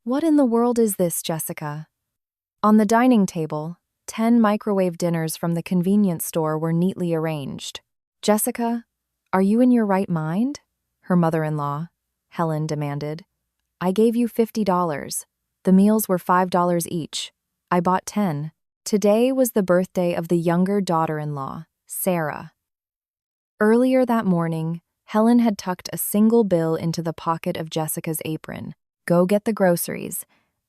What in the world is this, Jessica? On the dining table, 10 microwave dinners from the convenience store were neatly arranged. Jessica, are you in your right mind? Her mother-in-law, Helen, demanded. I gave you $50. The meals were $5 each. I bought 10. Today was the birthday of the younger daughter-in-law, Sarah. Earlier that morning, Helen had tucked a single bill into the pocket of Jessica's apron. Go get the groceries,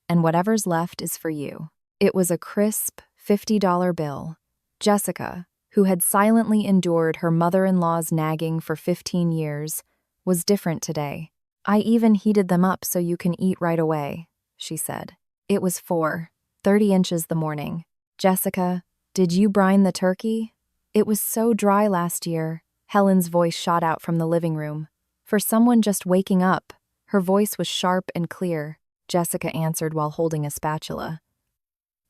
and whatever's left is for you. It was a crisp, $50 bill. Jessica, who had silently endured her mother-in-law's nagging for 15 years, was different today. I even heated them up so you can eat right away, she said. It was 4:30 inches the morning. Jessica, did you brine the turkey? It was so dry last year. Helen's voice shot out from the living room. For someone just waking up, her voice was sharp and clear. Jessica answered while holding a spatula.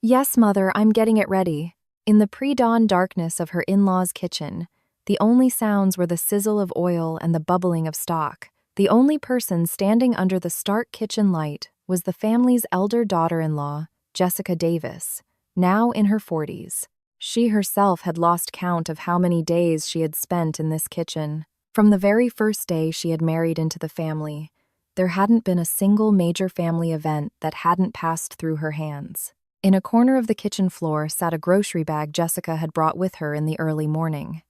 Yes, Mother, I'm getting it ready. In the pre-dawn darkness of her in-law's kitchen, the only sounds were the sizzle of oil and the bubbling of stock. The only person standing under the stark kitchen light was the family's elder daughter-in-law, Jessica Davis, now in her 40s. She herself had lost count of how many days she had spent in this kitchen. From the very first day she had married into the family, there hadn't been a single major family event that hadn't passed through her hands. In a corner of the kitchen floor sat a grocery bag Jessica had brought with her in the early morning.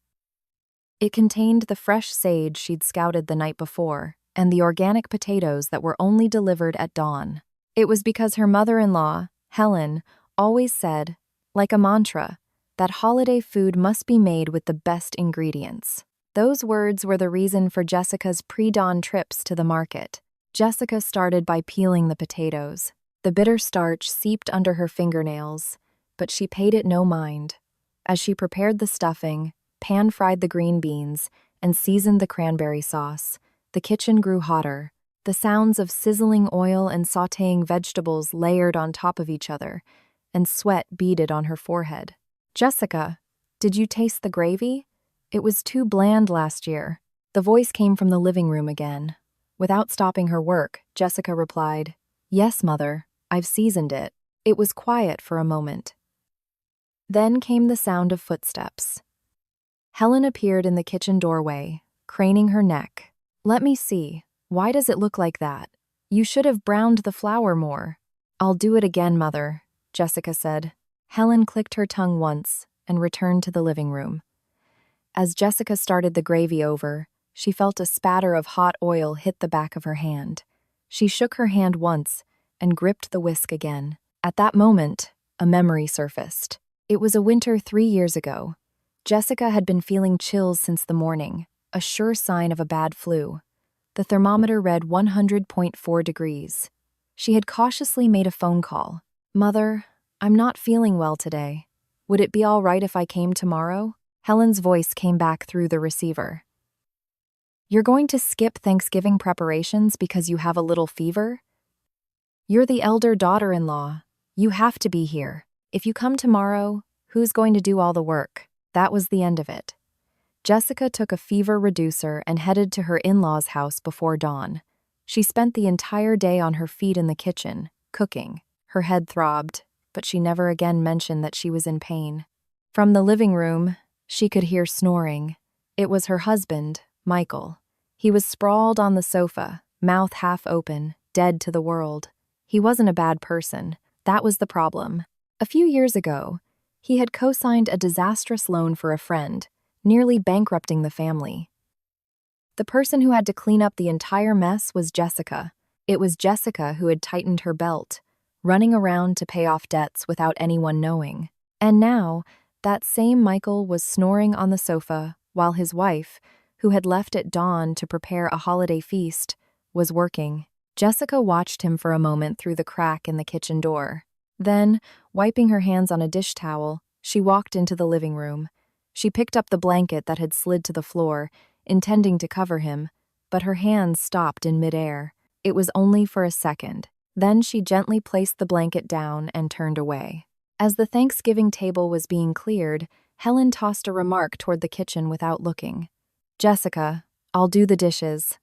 It contained the fresh sage she'd scouted the night before and the organic potatoes that were only delivered at dawn. It was because her mother-in-law, Helen, always said, like a mantra, that holiday food must be made with the best ingredients. Those words were the reason for Jessica's pre-dawn trips to the market. Jessica started by peeling the potatoes. The bitter starch seeped under her fingernails, but she paid it no mind. As she prepared the stuffing, pan-fried the green beans, and seasoned the cranberry sauce, the kitchen grew hotter. The sounds of sizzling oil and sautéing vegetables layered on top of each other, and sweat beaded on her forehead. Jessica, did you taste the gravy? It was too bland last year. The voice came from the living room again. Without stopping her work, Jessica replied, Yes, Mother, I've seasoned it. It was quiet for a moment. Then came the sound of footsteps. Helen appeared in the kitchen doorway, craning her neck. Let me see. Why does it look like that? You should have browned the flour more. I'll do it again, Mother, Jessica said. Helen clicked her tongue once and returned to the living room. As Jessica started the gravy over, she felt a spatter of hot oil hit the back of her hand. She shook her hand once and gripped the whisk again. At that moment, a memory surfaced. It was a winter 3 years ago. Jessica had been feeling chills since the morning, a sure sign of a bad flu. The thermometer read 100.4 degrees. She had cautiously made a phone call. Mother, I'm not feeling well today. Would it be all right if I came tomorrow? Helen's voice came back through the receiver. You're going to skip Thanksgiving preparations because you have a little fever? You're the elder daughter-in-law. You have to be here. If you come tomorrow, who's going to do all the work? That was the end of it. Jessica took a fever reducer and headed to her in-laws' house before dawn. She spent the entire day on her feet in the kitchen, cooking. Her head throbbed, but she never again mentioned that she was in pain. From the living room, she could hear snoring. It was her husband, Michael. He was sprawled on the sofa, mouth half open, dead to the world. He wasn't a bad person. That was the problem. A few years ago, he had co-signed a disastrous loan for a friend, nearly bankrupting the family. The person who had to clean up the entire mess was Jessica. It was Jessica who had tightened her belt, running around to pay off debts without anyone knowing. And now, that same Michael was snoring on the sofa while his wife, who had left at dawn to prepare a holiday feast, was working. Jessica watched him for a moment through the crack in the kitchen door. Then, wiping her hands on a dish towel, she walked into the living room. She picked up the blanket that had slid to the floor, intending to cover him, but her hands stopped in midair. It was only for a second. Then she gently placed the blanket down and turned away. As the Thanksgiving table was being cleared, Helen tossed a remark toward the kitchen without looking. Jessica, I'll do the dishes.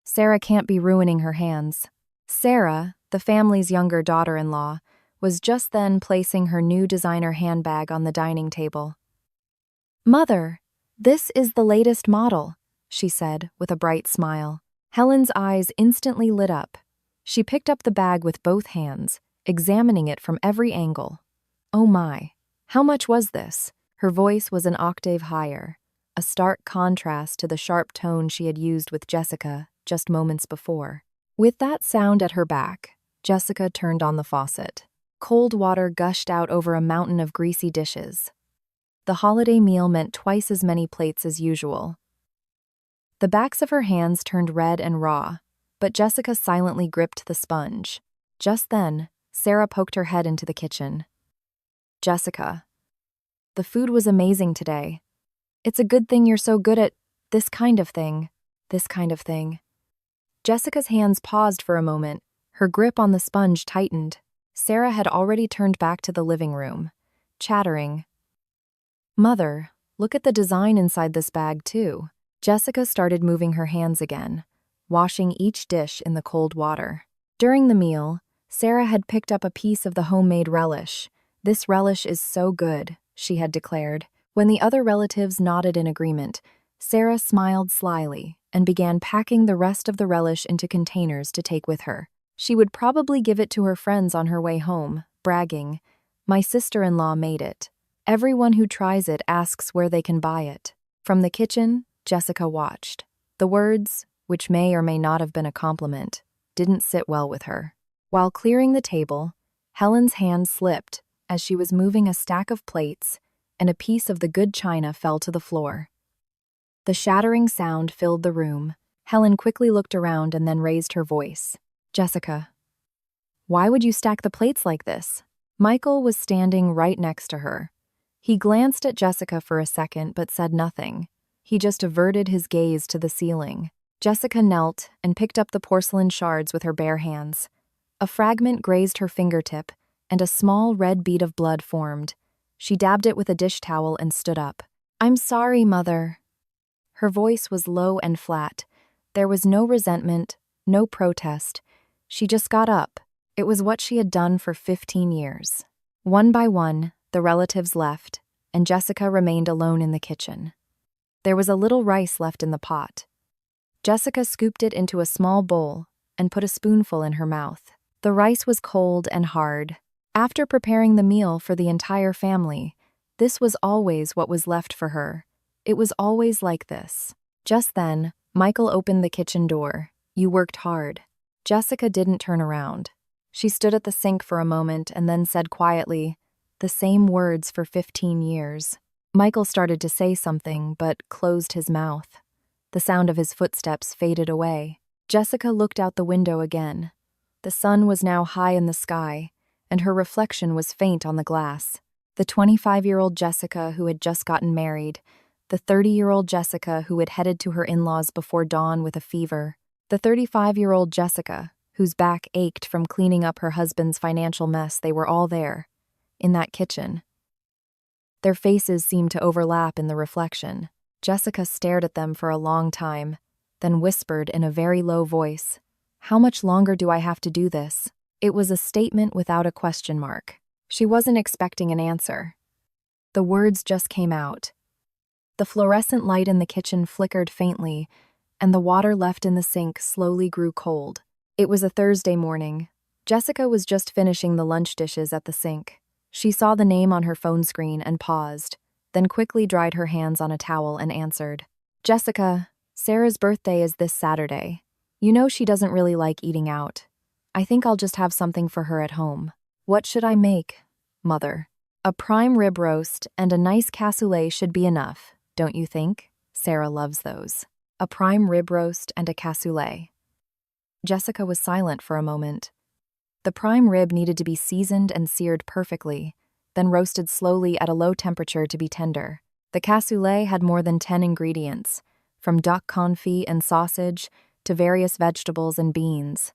Sarah can't be ruining her hands. Sarah, the family's younger daughter-in-law, was just then placing her new designer handbag on the dining table. "Mother, this is the latest model," she said with a bright smile. Helen's eyes instantly lit up. She picked up the bag with both hands, examining it from every angle. "Oh my, how much was this?" Her voice was an octave higher, a stark contrast to the sharp tone she had used with Jessica just moments before. With that sound at her back, Jessica turned on the faucet. Cold water gushed out over a mountain of greasy dishes. The holiday meal meant twice as many plates as usual. The backs of her hands turned red and raw, but Jessica silently gripped the sponge. Just then, Sarah poked her head into the kitchen. "Jessica, the food was amazing today. It's a good thing you're so good at this kind of thing. This kind of thing." Jessica's hands paused for a moment. Her grip on the sponge tightened. Sarah had already turned back to the living room, chattering. "Mother, look at the design inside this bag, too." Jessica started moving her hands again, washing each dish in the cold water. During the meal, Sarah had picked up a piece of the homemade relish. "This relish is so good," she had declared. When the other relatives nodded in agreement, Sarah smiled slyly and began packing the rest of the relish into containers to take with her. She would probably give it to her friends on her way home, bragging, "My sister-in-law made it. Everyone who tries it asks where they can buy it." From the kitchen, Jessica watched. The words, which may or may not have been a compliment, didn't sit well with her. While clearing the table, Helen's hand slipped as she was moving a stack of plates, and a piece of the good china fell to the floor. The shattering sound filled the room. Helen quickly looked around and then raised her voice. "Jessica, why would you stack the plates like this?" Michael was standing right next to her. He glanced at Jessica for a second but said nothing. He just averted his gaze to the ceiling. Jessica knelt and picked up the porcelain shards with her bare hands. A fragment grazed her fingertip, and a small red bead of blood formed. She dabbed it with a dish towel and stood up. "I'm sorry, Mother." Her voice was low and flat. There was no resentment, no protest. She just got up. It was what she had done for 15 years. One by one, the relatives left, and Jessica remained alone in the kitchen. There was a little rice left in the pot. Jessica scooped it into a small bowl and put a spoonful in her mouth. The rice was cold and hard. After preparing the meal for the entire family, this was always what was left for her. It was always like this. Just then, Michael opened the kitchen door. "You worked hard." Jessica didn't turn around. She stood at the sink for a moment and then said quietly, "The same words for 15 years." Michael started to say something, but closed his mouth. The sound of his footsteps faded away. Jessica looked out the window again. The sun was now high in the sky, and her reflection was faint on the glass. The 25-year-old Jessica who had just gotten married, the 30-year-old Jessica who had headed to her in-laws before dawn with a fever, the 35-year-old Jessica whose back ached from cleaning up her husband's financial mess, they were all there, in that kitchen. Their faces seemed to overlap in the reflection. Jessica stared at them for a long time, then whispered in a very low voice, "How much longer do I have to do this?" It was a statement without a question mark. She wasn't expecting an answer. The words just came out. The fluorescent light in the kitchen flickered faintly, and the water left in the sink slowly grew cold. It was a Thursday morning. Jessica was just finishing the lunch dishes at the sink. She saw the name on her phone screen and paused, then quickly dried her hands on a towel and answered. "Jessica, Sarah's birthday is this Saturday. You know she doesn't really like eating out. I think I'll just have something for her at home." "What should I make, Mother?" "A prime rib roast and a nice cassoulet should be enough, don't you think? Sarah loves those." A prime rib roast and a cassoulet. Jessica was silent for a moment. The prime rib needed to be seasoned and seared perfectly, then roasted slowly at a low temperature to be tender. The cassoulet had more than 10 ingredients, from duck confit and sausage to various vegetables and beans.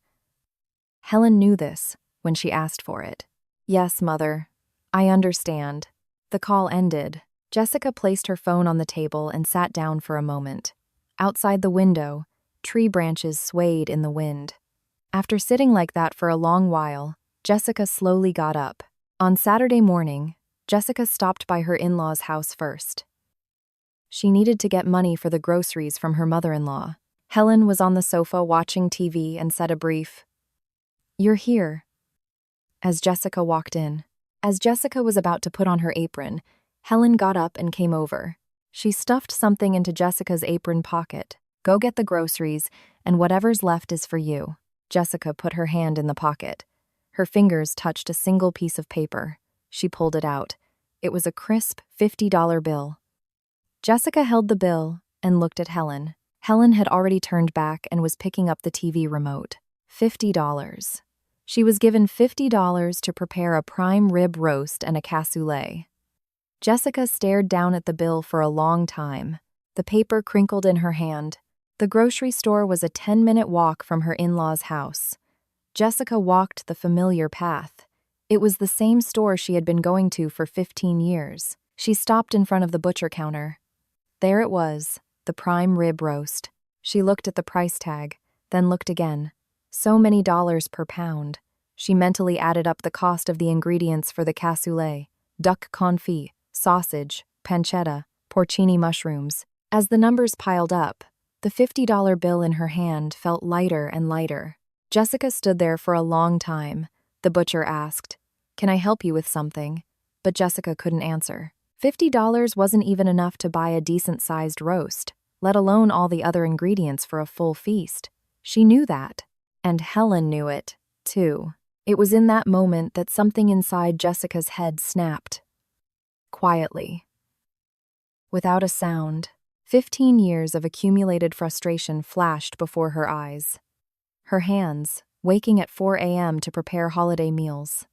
Helen knew this when she asked for it. "Yes, Mother, I understand." The call ended. Jessica placed her phone on the table and sat down for a moment. Outside the window, tree branches swayed in the wind. After sitting like that for a long while, Jessica slowly got up. On Saturday morning, Jessica stopped by her in-laws' house first. She needed to get money for the groceries from her mother-in-law. Helen was on the sofa watching TV and said a brief, "You're here," as Jessica walked in. As Jessica was about to put on her apron, Helen got up and came over. She stuffed something into Jessica's apron pocket. "Go get the groceries, and whatever's left is for you." Jessica put her hand in the pocket. Her fingers touched a single piece of paper. She pulled it out. It was a crisp $50 bill. Jessica held the bill and looked at Helen. Helen had already turned back and was picking up the TV remote. $50. She was given $50 to prepare a prime rib roast and a cassoulet. Jessica stared down at the bill for a long time. The paper crinkled in her hand. The grocery store was a 10-minute walk from her in-laws' house. Jessica walked the familiar path. It was the same store she had been going to for 15 years. She stopped in front of the butcher counter. There it was, the prime rib roast. She looked at the price tag, then looked again. So many dollars per pound. She mentally added up the cost of the ingredients for the cassoulet: duck confit, sausage, pancetta, porcini mushrooms. As the numbers piled up, the $50 bill in her hand felt lighter and lighter. Jessica stood there for a long time. The butcher asked, "Can I help you with something?" But Jessica couldn't answer. $50 wasn't even enough to buy a decent-sized roast, let alone all the other ingredients for a full feast. She knew that. And Helen knew it, too. It was in that moment that something inside Jessica's head snapped. Quietly. Without a sound, 15 years of accumulated frustration flashed before her eyes. Her hands, waking at 4 a.m. to prepare holiday meals.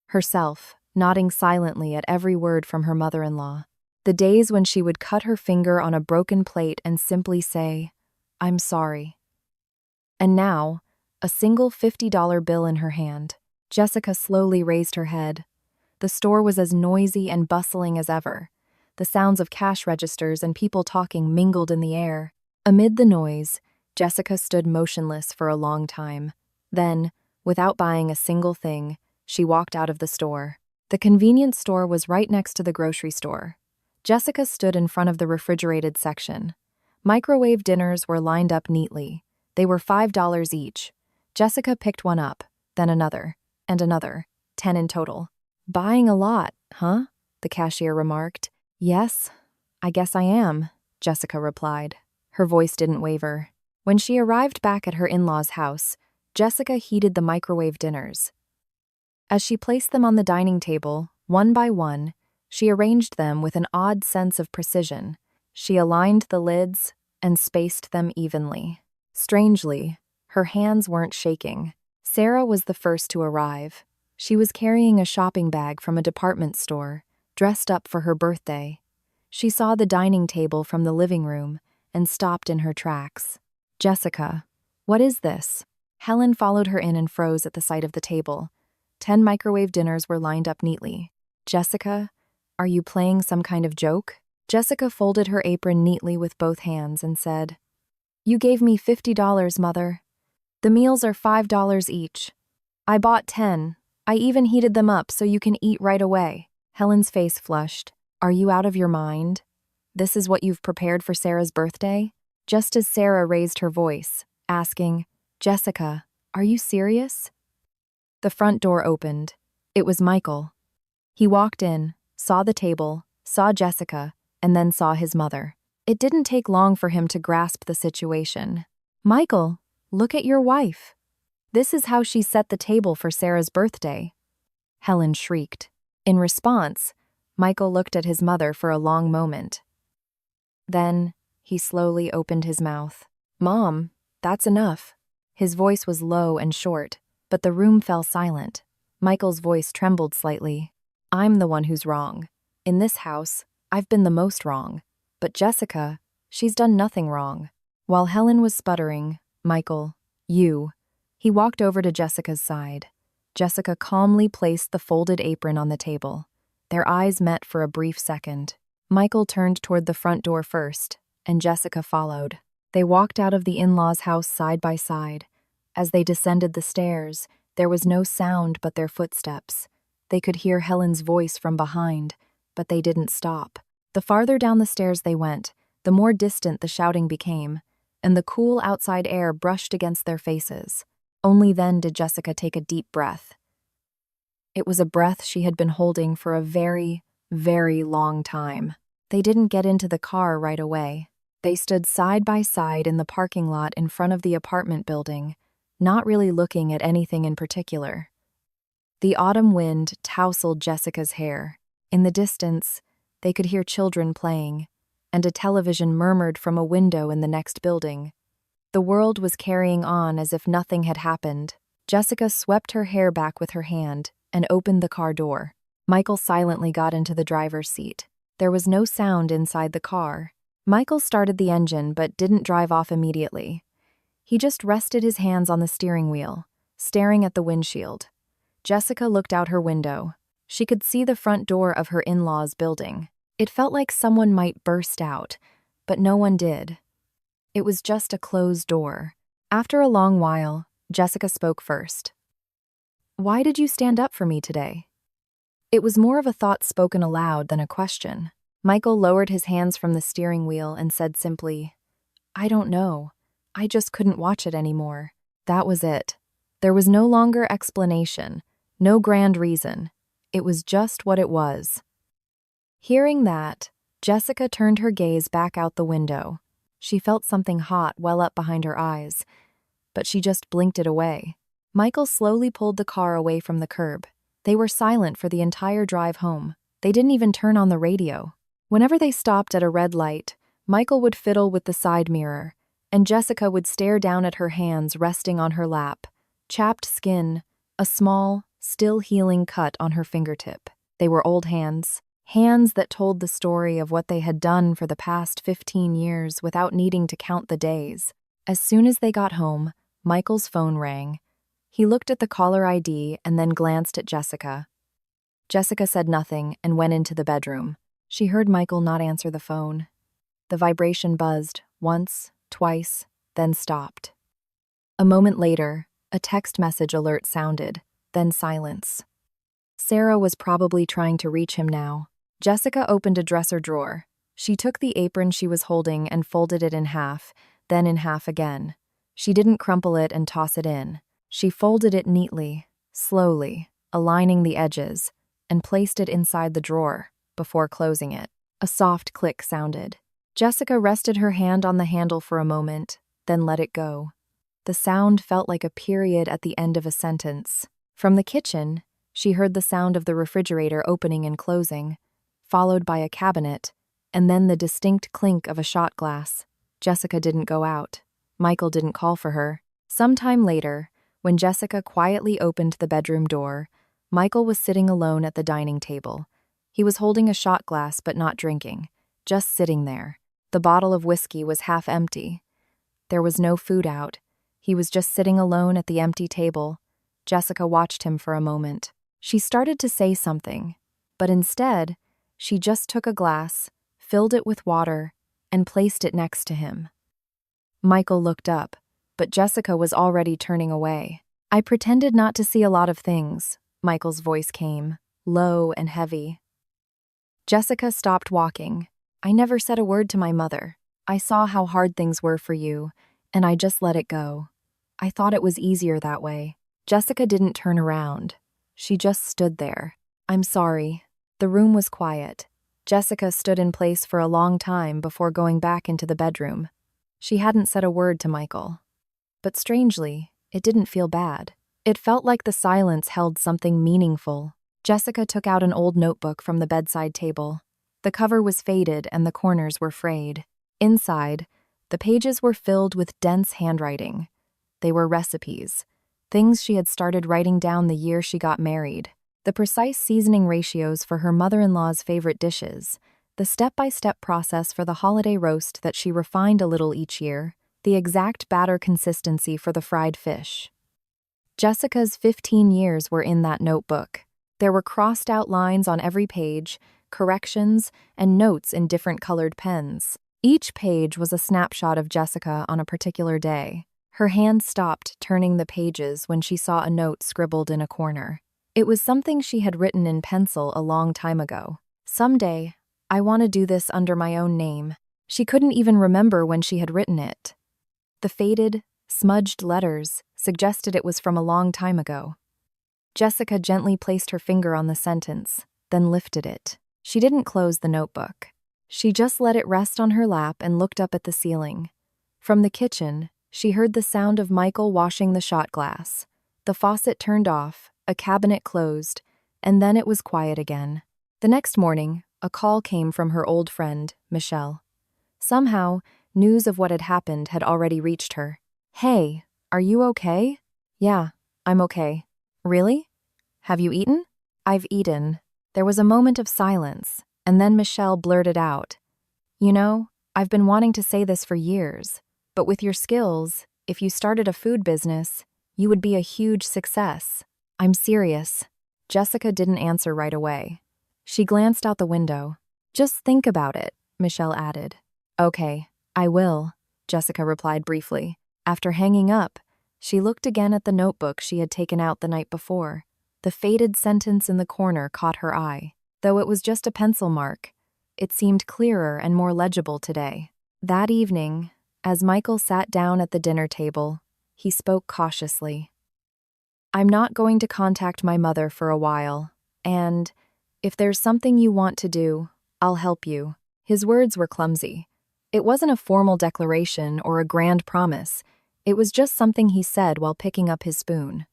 Herself, nodding silently at every word from her mother-in-law. The days when she would cut her finger on a broken plate and simply say, "I'm sorry." And now, a single $50 bill in her hand. Jessica slowly raised her head. The store was as noisy and bustling as ever. The sounds of cash registers and people talking mingled in the air. Amid the noise, Jessica stood motionless for a long time. Then, without buying a single thing, she walked out of the store. The convenience store was right next to the grocery store. Jessica stood in front of the refrigerated section. Microwave dinners were lined up neatly. They were $5 each. Jessica picked one up, then another, and another, 10 in total. "Buying a lot, huh?" the cashier remarked. "Yes, I guess I am," Jessica replied. Her voice didn't waver. When she arrived back at her in-laws' house, Jessica heated the microwave dinners. As she placed them on the dining table, one by one, she arranged them with an odd sense of precision. She aligned the lids and spaced them evenly. Strangely, her hands weren't shaking. Sarah was the first to arrive. She was carrying a shopping bag from a department store, dressed up for her birthday. She saw the dining table from the living room and stopped in her tracks. "Jessica, what is this?" Helen followed her in and froze at the sight of the table. 10 microwave dinners were lined up neatly. "Jessica, are you playing some kind of joke?" Jessica folded her apron neatly with both hands and said, "You gave me $50, Mother. The meals are $5 each. I bought 10. I even heated them up so you can eat right away." Helen's face flushed. "Are you out of your mind? This is what you've prepared for Sarah's birthday?" Just as Sarah raised her voice, asking, "Jessica, are you serious?" The front door opened. It was Michael. He walked in, saw the table, saw Jessica, and then saw his mother. It didn't take long for him to grasp the situation. "Michael, look at your wife. This is how she set the table for Sarah's birthday." Helen shrieked. In response, Michael looked at his mother for a long moment. Then, he slowly opened his mouth. "Mom, that's enough." His voice was low and short, but the room fell silent. Michael's voice trembled slightly. "I'm the one who's wrong. In this house, I've been the most wrong. But Jessica, she's done nothing wrong." While Helen was sputtering, "Michael, you." He walked over to Jessica's side. Jessica calmly placed the folded apron on the table. Their eyes met for a brief second. Michael turned toward the front door first, and Jessica followed. They walked out of the in-laws' house side by side. As they descended the stairs, there was no sound but their footsteps. They could hear Helen's voice from behind, but they didn't stop. The farther down the stairs they went, the more distant the shouting became, and the cool outside air brushed against their faces. Only then did Jessica take a deep breath. It was a breath she had been holding for a very, very long time. They didn't get into the car right away. They stood side by side in the parking lot in front of the apartment building, not really looking at anything in particular. The autumn wind tousled Jessica's hair. In the distance, they could hear children playing, and a television murmured from a window in the next building. The world was carrying on as if nothing had happened. Jessica swept her hair back with her hand and opened the car door. Michael silently got into the driver's seat. There was no sound inside the car. Michael started the engine but didn't drive off immediately. He just rested his hands on the steering wheel, staring at the windshield. Jessica looked out her window. She could see the front door of her in-laws' building. It felt like someone might burst out, but no one did. It was just a closed door. After a long while, Jessica spoke first. "Why did you stand up for me today?" It was more of a thought spoken aloud than a question. Michael lowered his hands from the steering wheel and said simply, "I don't know. I just couldn't watch it anymore." That was it. There was no longer explanation, no grand reason. It was just what it was. Hearing that, Jessica turned her gaze back out the window. She felt something hot well up behind her eyes, but she just blinked it away. Michael slowly pulled the car away from the curb. They were silent for the entire drive home. They didn't even turn on the radio. Whenever they stopped at a red light, Michael would fiddle with the side mirror, and Jessica would stare down at her hands resting on her lap, chapped skin, a small, still healing cut on her fingertip. They were old hands, hands that told the story of what they had done for the past 15 years without needing to count the days. As soon as they got home, Michael's phone rang. He looked at the caller ID and then glanced at Jessica. Jessica said nothing and went into the bedroom. She heard Michael not answer the phone. The vibration buzzed, once, twice, then stopped. A moment later, a text message alert sounded, then silence. Sarah was probably trying to reach him now. Jessica opened a dresser drawer. She took the apron she was holding and folded it in half, then in half again. She didn't crumple it and toss it in. She folded it neatly, slowly, aligning the edges, and placed it inside the drawer before closing it. A soft click sounded. Jessica rested her hand on the handle for a moment, then let it go. The sound felt like a period at the end of a sentence. From the kitchen, she heard the sound of the refrigerator opening and closing, followed by a cabinet, and then the distinct clink of a shot glass. Jessica didn't go out. Michael didn't call for her. Sometime later, when Jessica quietly opened the bedroom door, Michael was sitting alone at the dining table. He was holding a shot glass but not drinking, just sitting there. The bottle of whiskey was half empty. There was no food out. He was just sitting alone at the empty table. Jessica watched him for a moment. She started to say something, but instead, she just took a glass, filled it with water, and placed it next to him. Michael looked up, but Jessica was already turning away. "I pretended not to see a lot of things," Michael's voice came, low and heavy. Jessica stopped walking. "I never said a word to my mother. I saw how hard things were for you, and I just let it go. I thought it was easier that way." Jessica didn't turn around. She just stood there. "I'm sorry." The room was quiet. Jessica stood in place for a long time before going back into the bedroom. She hadn't said a word to Michael. But strangely, it didn't feel bad. It felt like the silence held something meaningful. Jessica took out an old notebook from the bedside table. The cover was faded and the corners were frayed. Inside, the pages were filled with dense handwriting. They were recipes, things she had started writing down the year she got married. The precise seasoning ratios for her mother-in-law's favorite dishes, the step-by-step process for the holiday roast that she refined a little each year, the exact batter consistency for the fried fish. Jessica's 15 years were in that notebook. There were crossed-out lines on every page, corrections, and notes in different colored pens. Each page was a snapshot of Jessica on a particular day. Her hand stopped turning the pages when she saw a note scribbled in a corner. It was something she had written in pencil a long time ago. "Someday, I want to do this under my own name." She couldn't even remember when she had written it. The faded, smudged letters suggested it was from a long time ago. Jessica gently placed her finger on the sentence, then lifted it. She didn't close the notebook. She just let it rest on her lap and looked up at the ceiling. From the kitchen, she heard the sound of Michael washing the shot glass. The faucet turned off, a cabinet closed, and then it was quiet again. The next morning, a call came from her old friend, Michelle. Somehow, news of what had happened had already reached her. "Hey, are you okay?" "Yeah, I'm okay." "Really? Have you eaten?" "I've eaten." There was a moment of silence, and then Michelle blurted out, "You know, I've been wanting to say this for years, but with your skills, if you started a food business, you would be a huge success." "I'm serious." Jessica didn't answer right away. She glanced out the window. "Just think about it," Michelle added. "Okay, I will," Jessica replied briefly. After hanging up, she looked again at the notebook she had taken out the night before. The faded sentence in the corner caught her eye. Though it was just a pencil mark, it seemed clearer and more legible today. That evening, as Michael sat down at the dinner table, he spoke cautiously. "I'm not going to contact my mother for a while, and if there's something you want to do, I'll help you." His words were clumsy. It wasn't a formal declaration or a grand promise. It was just something he said while picking up his spoon.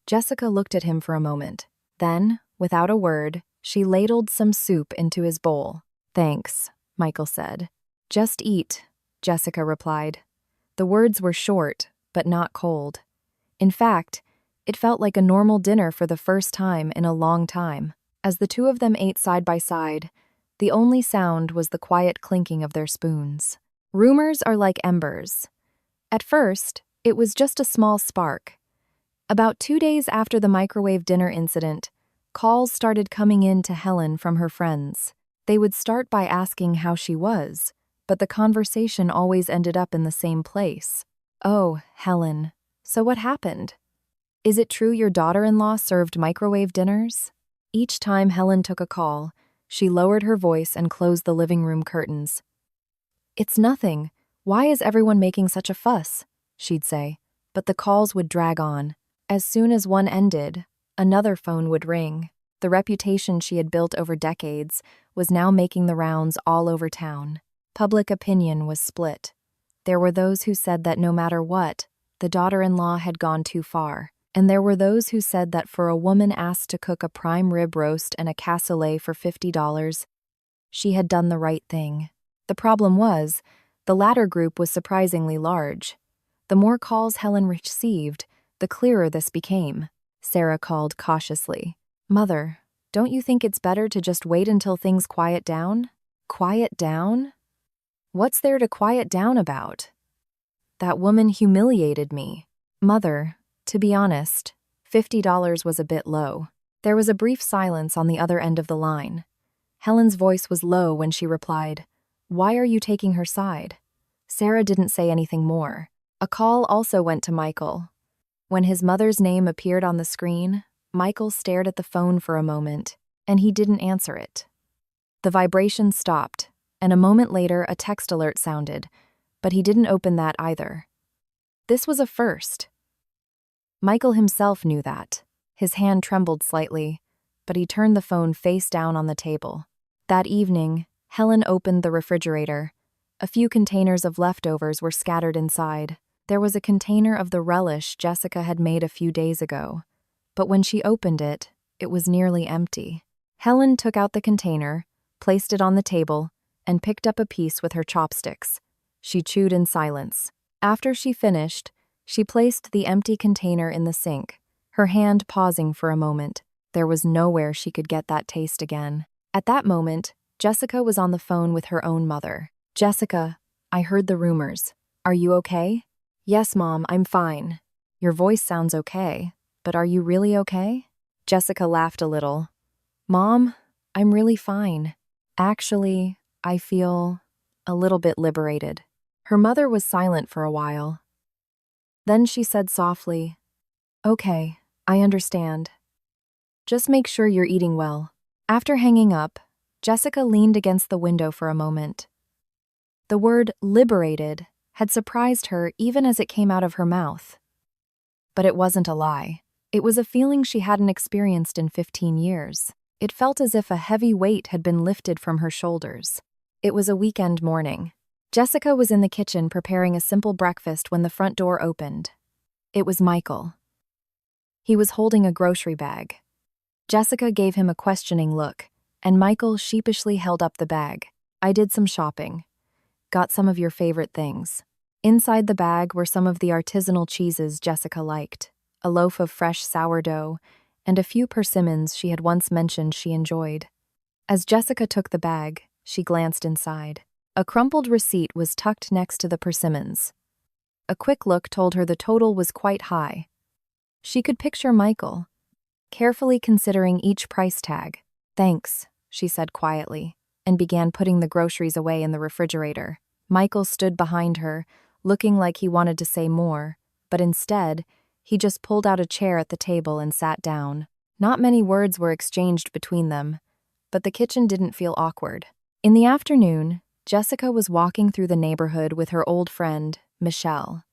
Jessica looked at him for a moment. Then, without a word, she ladled some soup into his bowl. "Thanks," Michael said. "Just eat," Jessica replied. The words were short, but not cold. In fact, it felt like a normal dinner for the first time in a long time. As the two of them ate side by side, the only sound was the quiet clinking of their spoons. Rumors are like embers. At first, it was just a small spark. About 2 days after the microwave dinner incident, calls started coming in to Helen from her friends. They would start by asking how she was, but the conversation always ended up in the same place. "Oh, Helen, so what happened? Is it true your daughter-in-law served microwave dinners?" Each time Helen took a call, she lowered her voice and closed the living room curtains. "It's nothing. Why is everyone making such a fuss?" she'd say, but the calls would drag on. As soon as one ended, another phone would ring. The reputation she had built over decades was now making the rounds all over town. Public opinion was split. There were those who said that no matter what, the daughter-in-law had gone too far. And there were those who said that for a woman asked to cook a prime rib roast and a cassoulet for $50, she had done the right thing. The problem was, the latter group was surprisingly large. The more calls Helen received, the clearer this became. Sarah called cautiously. "Mother, don't you think it's better to just wait until things quiet down?" "Quiet down? What's there to quiet down about?" "That woman humiliated me." "Mother, to be honest, $50 was a bit low." There was a brief silence on the other end of the line. Helen's voice was low when she replied, "Why are you taking her side?" Sarah didn't say anything more. A call also went to Michael. When his mother's name appeared on the screen, Michael stared at the phone for a moment, and he didn't answer it. The vibration stopped, and a moment later a text alert sounded, but he didn't open that either. This was a first. Michael himself knew that. His hand trembled slightly, but he turned the phone face down on the table. That evening, Helen opened the refrigerator. A few containers of leftovers were scattered inside. There was a container of the relish Jessica had made a few days ago, but when she opened it, it was nearly empty. Helen took out the container, placed it on the table, and picked up a piece with her chopsticks. She chewed in silence. After she finished, she placed the empty container in the sink, her hand pausing for a moment. There was nowhere she could get that taste again. At that moment, Jessica was on the phone with her own mother. "Jessica, I heard the rumors. Are you okay?" "Yes, Mom, I'm fine." "Your voice sounds okay, but are you really okay?" Jessica laughed a little. "Mom, I'm really fine. Actually, I feel a little bit liberated." Her mother was silent for a while. Then she said softly, "Okay, I understand. Just make sure you're eating well." After hanging up, Jessica leaned against the window for a moment. The word liberated had surprised her even as it came out of her mouth. But it wasn't a lie. It was a feeling she hadn't experienced in 15 years. It felt as if a heavy weight had been lifted from her shoulders. It was a weekend morning. Jessica was in the kitchen preparing a simple breakfast when the front door opened. It was Michael. He was holding a grocery bag. Jessica gave him a questioning look, and Michael sheepishly held up the bag. "I did some shopping. Got some of your favorite things." Inside the bag were some of the artisanal cheeses Jessica liked, a loaf of fresh sourdough, and a few persimmons she had once mentioned she enjoyed. As Jessica took the bag, she glanced inside. A crumpled receipt was tucked next to the persimmons. A quick look told her the total was quite high. She could picture Michael, carefully considering each price tag. "Thanks," she said quietly, and began putting the groceries away in the refrigerator. Michael stood behind her, looking like he wanted to say more, but instead, he just pulled out a chair at the table and sat down. Not many words were exchanged between them, but the kitchen didn't feel awkward. In the afternoon, Jessica was walking through the neighborhood with her old friend, Michelle.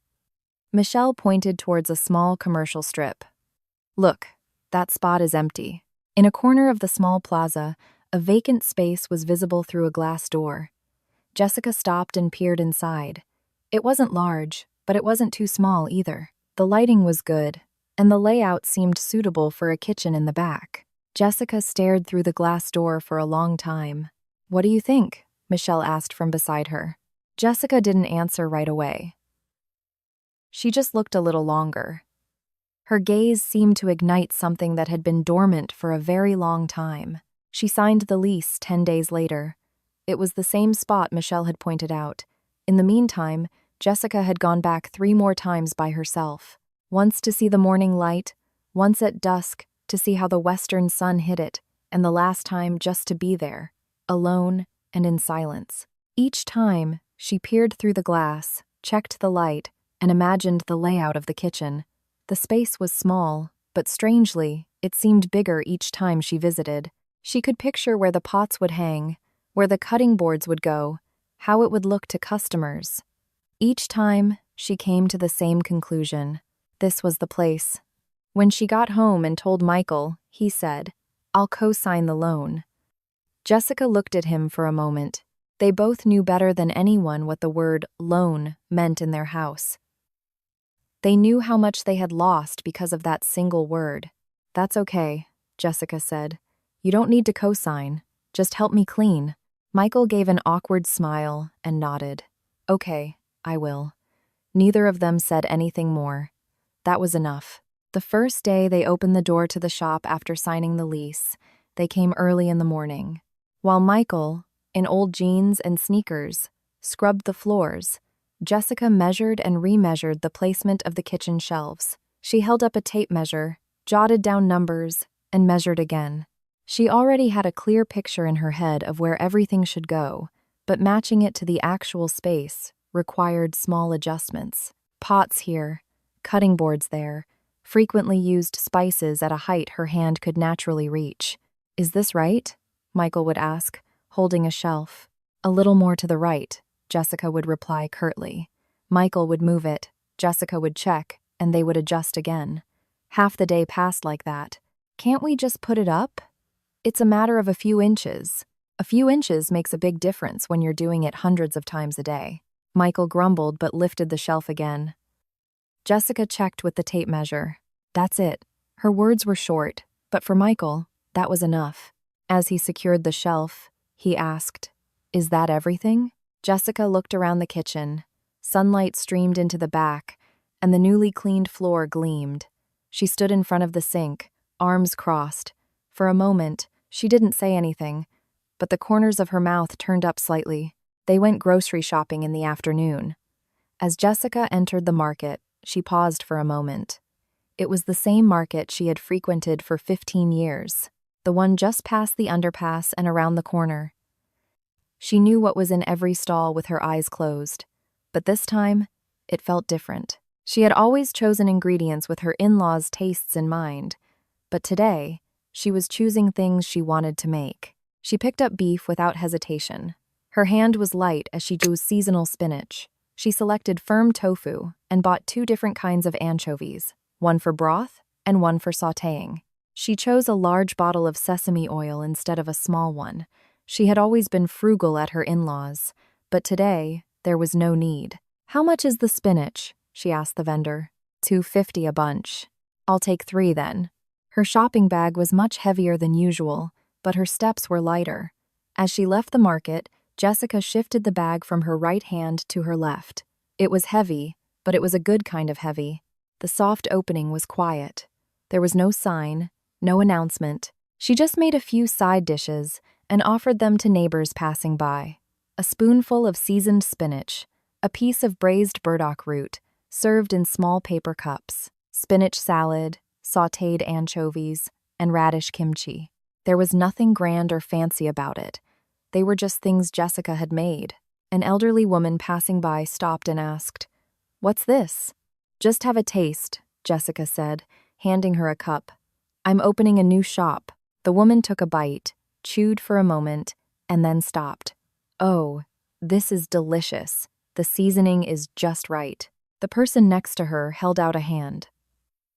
Michelle pointed towards a small commercial strip. "Look, that spot is empty." In a corner of the small plaza, a vacant space was visible through a glass door. Jessica stopped and peered inside. It wasn't large, but it wasn't too small either. The lighting was good, and the layout seemed suitable for a kitchen in the back. Jessica stared through the glass door for a long time. "What do you think?" Michelle asked from beside her. Jessica didn't answer right away. She just looked a little longer. Her gaze seemed to ignite something that had been dormant for a very long time. She signed the lease 10 days later. It was the same spot Michelle had pointed out. In the meantime, Jessica had gone back 3 more times by herself. Once to see the morning light, once at dusk to see how the western sun hit it, and the last time just to be there, alone and in silence. Each time, she peered through the glass, checked the light, and imagined the layout of the kitchen. The space was small, but strangely, it seemed bigger each time she visited. She could picture where the pots would hang, where the cutting boards would go, how it would look to customers. Each time, she came to the same conclusion. This was the place. When she got home and told Michael, he said, "I'll co-sign the loan." Jessica looked at him for a moment. They both knew better than anyone what the word loan meant in their house. They knew how much they had lost because of that single word. "That's okay," Jessica said. "You don't need to co-sign. Just help me clean." Michael gave an awkward smile and nodded. "Okay, I will." Neither of them said anything more. That was enough. The first day they opened the door to the shop after signing the lease, they came early in the morning. While Michael, in old jeans and sneakers, scrubbed the floors, Jessica measured and remeasured the placement of the kitchen shelves. She held up a tape measure, jotted down numbers, and measured again. She already had a clear picture in her head of where everything should go, but matching it to the actual space required small adjustments. Pots here, cutting boards there, frequently used spices at a height her hand could naturally reach. "Is this right?" Michael would ask, holding a shelf. "A little more to the right," Jessica would reply curtly. Michael would move it, Jessica would check, and they would adjust again. Half the day passed like that. "Can't we just put it up?" "It's a matter of a few inches. A few inches makes a big difference when you're doing it hundreds of times a day." Michael grumbled but lifted the shelf again. Jessica checked with the tape measure. That's it. Her words were short, but for Michael, that was enough. As he secured the shelf, he asked, "Is that everything?" Jessica looked around the kitchen. Sunlight streamed into the back, and the newly cleaned floor gleamed. She stood in front of the sink, arms crossed. For a moment, she didn't say anything, but the corners of her mouth turned up slightly. They went grocery shopping in the afternoon. As Jessica entered the market, she paused for a moment. It was the same market she had frequented for 15 years, the one just past the underpass and around the corner. She knew what was in every stall with her eyes closed, but this time, it felt different. She had always chosen ingredients with her in-laws' tastes in mind, but today, she was choosing things she wanted to make. She picked up beef without hesitation. Her hand was light as she chose seasonal spinach. She selected firm tofu and bought 2 different kinds of anchovies, one for broth and one for sautéing. She chose a large bottle of sesame oil instead of a small one. She had always been frugal at her in-laws, but today, there was no need. "How much is the spinach?" she asked the vendor. "$2.50 a bunch." "I'll take 3 then." Her shopping bag was much heavier than usual, but her steps were lighter. As she left the market, Jessica shifted the bag from her right hand to her left. It was heavy, but it was a good kind of heavy. The soft opening was quiet. There was no sign, no announcement. She just made a few side dishes and offered them to neighbors passing by. A spoonful of seasoned spinach, a piece of braised burdock root, served in small paper cups, spinach salad, sautéed anchovies, and radish kimchi. There was nothing grand or fancy about it. They were just things Jessica had made. An elderly woman passing by stopped and asked, "What's this?" "Just have a taste," Jessica said, handing her a cup. "I'm opening a new shop." The woman took a bite, chewed for a moment, and then stopped. "Oh, this is delicious. The seasoning is just right." The person next to her held out a hand.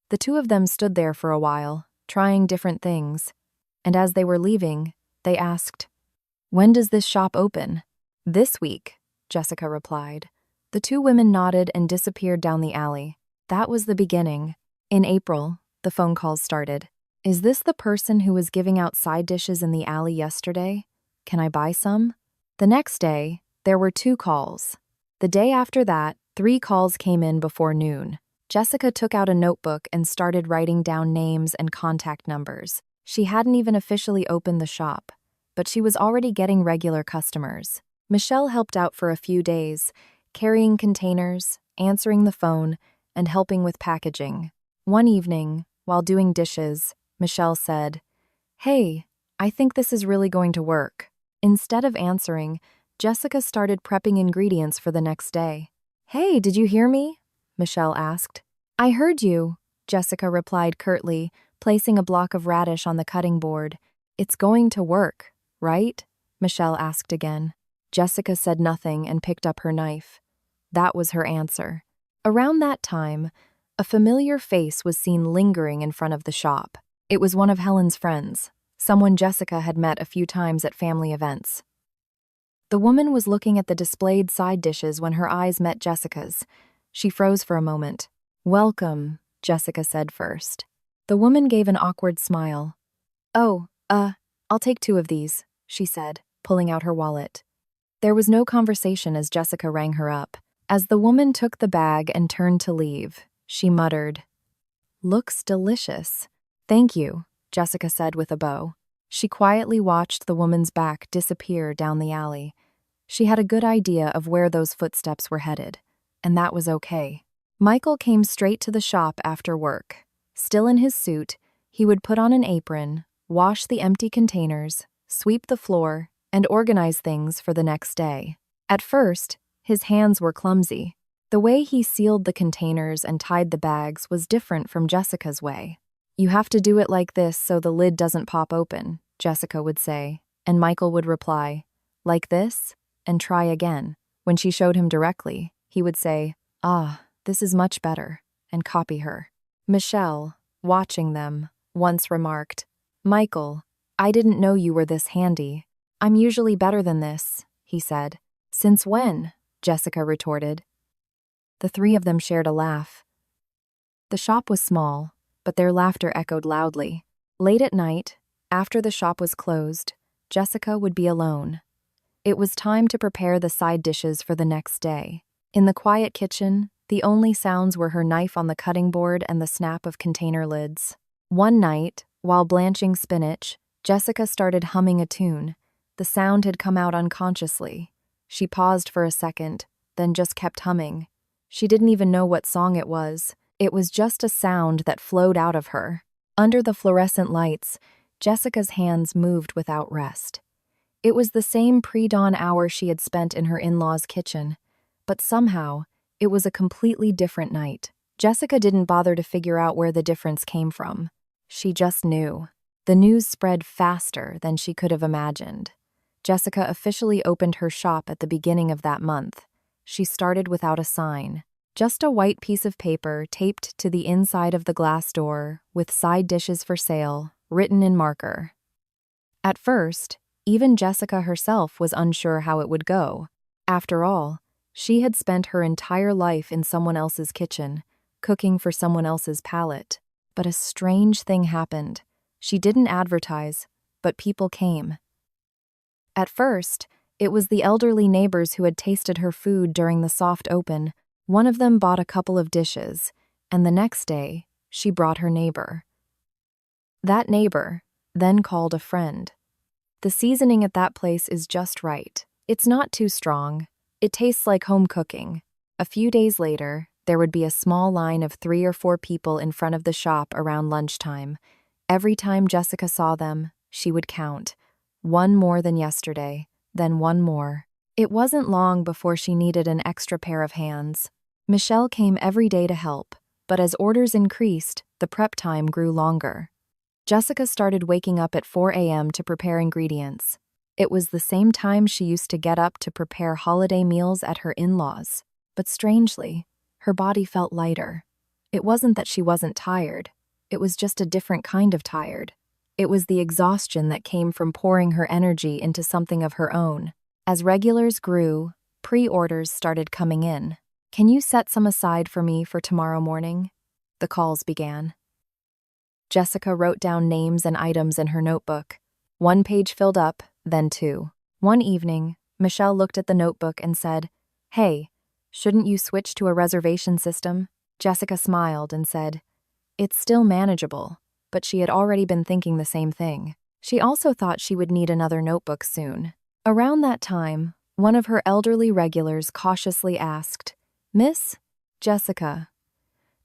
The 2 of them stood there for a while, trying different things, and as they were leaving, they asked, "When does this shop open?" "This week," Jessica replied. The 2 women nodded and disappeared down the alley. That was the beginning. In April, the phone calls started. "Is this the person who was giving out side dishes in the alley yesterday? Can I buy some?" The next day, there were 2 calls. The day after that, 3 calls came in before noon. Jessica took out a notebook and started writing down names and contact numbers. She hadn't even officially opened the shop, but she was already getting regular customers. Michelle helped out for a few days, carrying containers, answering the phone, and helping with packaging. One evening, while doing dishes, Michelle said, "Hey, I think this is really going to work." Instead of answering, Jessica started prepping ingredients for the next day. "Hey, did you hear me?" Michelle asked. "I heard you," Jessica replied curtly, placing a block of radish on the cutting board. "It's going to work, right?" Michelle asked again. Jessica said nothing and picked up her knife. That was her answer. Around that time, a familiar face was seen lingering in front of the shop. It was one of Helen's friends, someone Jessica had met a few times at family events. The woman was looking at the displayed side dishes when her eyes met Jessica's. She froze for a moment. "Welcome," Jessica said first. The woman gave an awkward smile. "Oh, I'll take 2 of these," she said, pulling out her wallet. There was no conversation as Jessica rang her up. As the woman took the bag and turned to leave, she muttered, "Looks delicious." "Thank you," Jessica said with a bow. She quietly watched the woman's back disappear down the alley. She had a good idea of where those footsteps were headed, and that was okay. Michael came straight to the shop after work. Still in his suit, he would put on an apron, wash the empty containers, sweep the floor, and organize things for the next day. At first, his hands were clumsy. The way he sealed the containers and tied the bags was different from Jessica's way. "You have to do it like this so the lid doesn't pop open," Jessica would say, and Michael would reply, "Like this?" and try again. When she showed him directly, he would say, "Ah, this is much better," and copy her. Michelle, watching them, once remarked, "Michael, I didn't know you were this handy." "I'm usually better than this," he said. "Since when?" Jessica retorted. The 3 of them shared a laugh. The shop was small, but their laughter echoed loudly. Late at night, after the shop was closed, Jessica would be alone. It was time to prepare the side dishes for the next day. In the quiet kitchen, the only sounds were her knife on the cutting board and the snap of container lids. One night, while blanching spinach, Jessica started humming a tune. The sound had come out unconsciously. She paused for a second, then just kept humming. She didn't even know what song it was. It was just a sound that flowed out of her. Under the fluorescent lights, Jessica's hands moved without rest. It was the same pre-dawn hour she had spent in her in-laws' kitchen, but somehow, it was a completely different night. Jessica didn't bother to figure out where the difference came from. She just knew. The news spread faster than she could have imagined. Jessica officially opened her shop at the beginning of that month. She started without a sign. Just a white piece of paper taped to the inside of the glass door with side dishes for sale, written in marker. At first, even Jessica herself was unsure how it would go. After all, she had spent her entire life in someone else's kitchen, cooking for someone else's palate. But a strange thing happened. She didn't advertise, but people came. At first, it was the elderly neighbors who had tasted her food during the soft open. One of them bought a couple of dishes, and the next day, she brought her neighbor. That neighbor then called a friend. The seasoning at that place is just right. It's not too strong. It tastes like home cooking. A few days later, there would be a small line of 3 or 4 people in front of the shop around lunchtime. Every time Jessica saw them, she would count. 1 more than yesterday, then 1 more. It wasn't long before she needed an extra pair of hands. Michelle came every day to help, but as orders increased, the prep time grew longer. Jessica started waking up at 4 a.m. to prepare ingredients. It was the same time she used to get up to prepare holiday meals at her in-laws. But strangely, her body felt lighter. It wasn't that she wasn't tired. It was just a different kind of tired. It was the exhaustion that came from pouring her energy into something of her own. As regulars grew, pre-orders started coming in. "Can you set some aside for me for tomorrow morning?" The calls began. Jessica wrote down names and items in her notebook. 1 page filled up, then 2. One evening, Michelle looked at the notebook and said, "Hey, shouldn't you switch to a reservation system?" Jessica smiled and said, "It's still manageable," but she had already been thinking the same thing. She also thought she would need another notebook soon. Around that time, one of her elderly regulars cautiously asked, "Miss Jessica,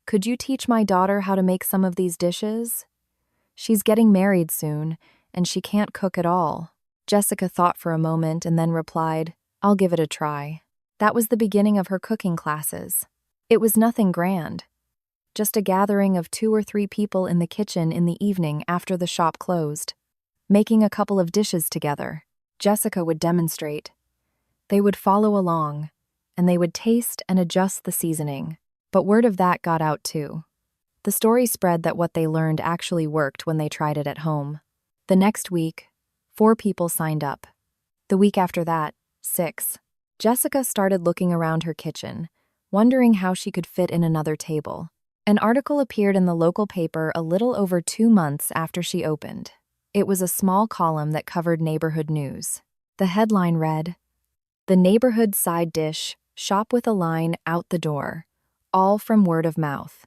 could you teach my daughter how to make some of these dishes? She's getting married soon, and she can't cook at all." Jessica thought for a moment and then replied, "I'll give it a try." That was the beginning of her cooking classes. It was nothing grand, just a gathering of 2 or 3 people in the kitchen in the evening after the shop closed, making a couple of dishes together. Jessica would demonstrate. They would follow along, and they would taste and adjust the seasoning. But word of that got out too. The story spread that what they learned actually worked when they tried it at home. The next week, 4 people signed up. The week after that, 6. Jessica started looking around her kitchen, wondering how she could fit in another table. An article appeared in the local paper a little over 2 months after she opened. It was a small column that covered neighborhood news. The headline read, "The Neighborhood Side Dish, Shop with a Line Out the Door. All from word of mouth."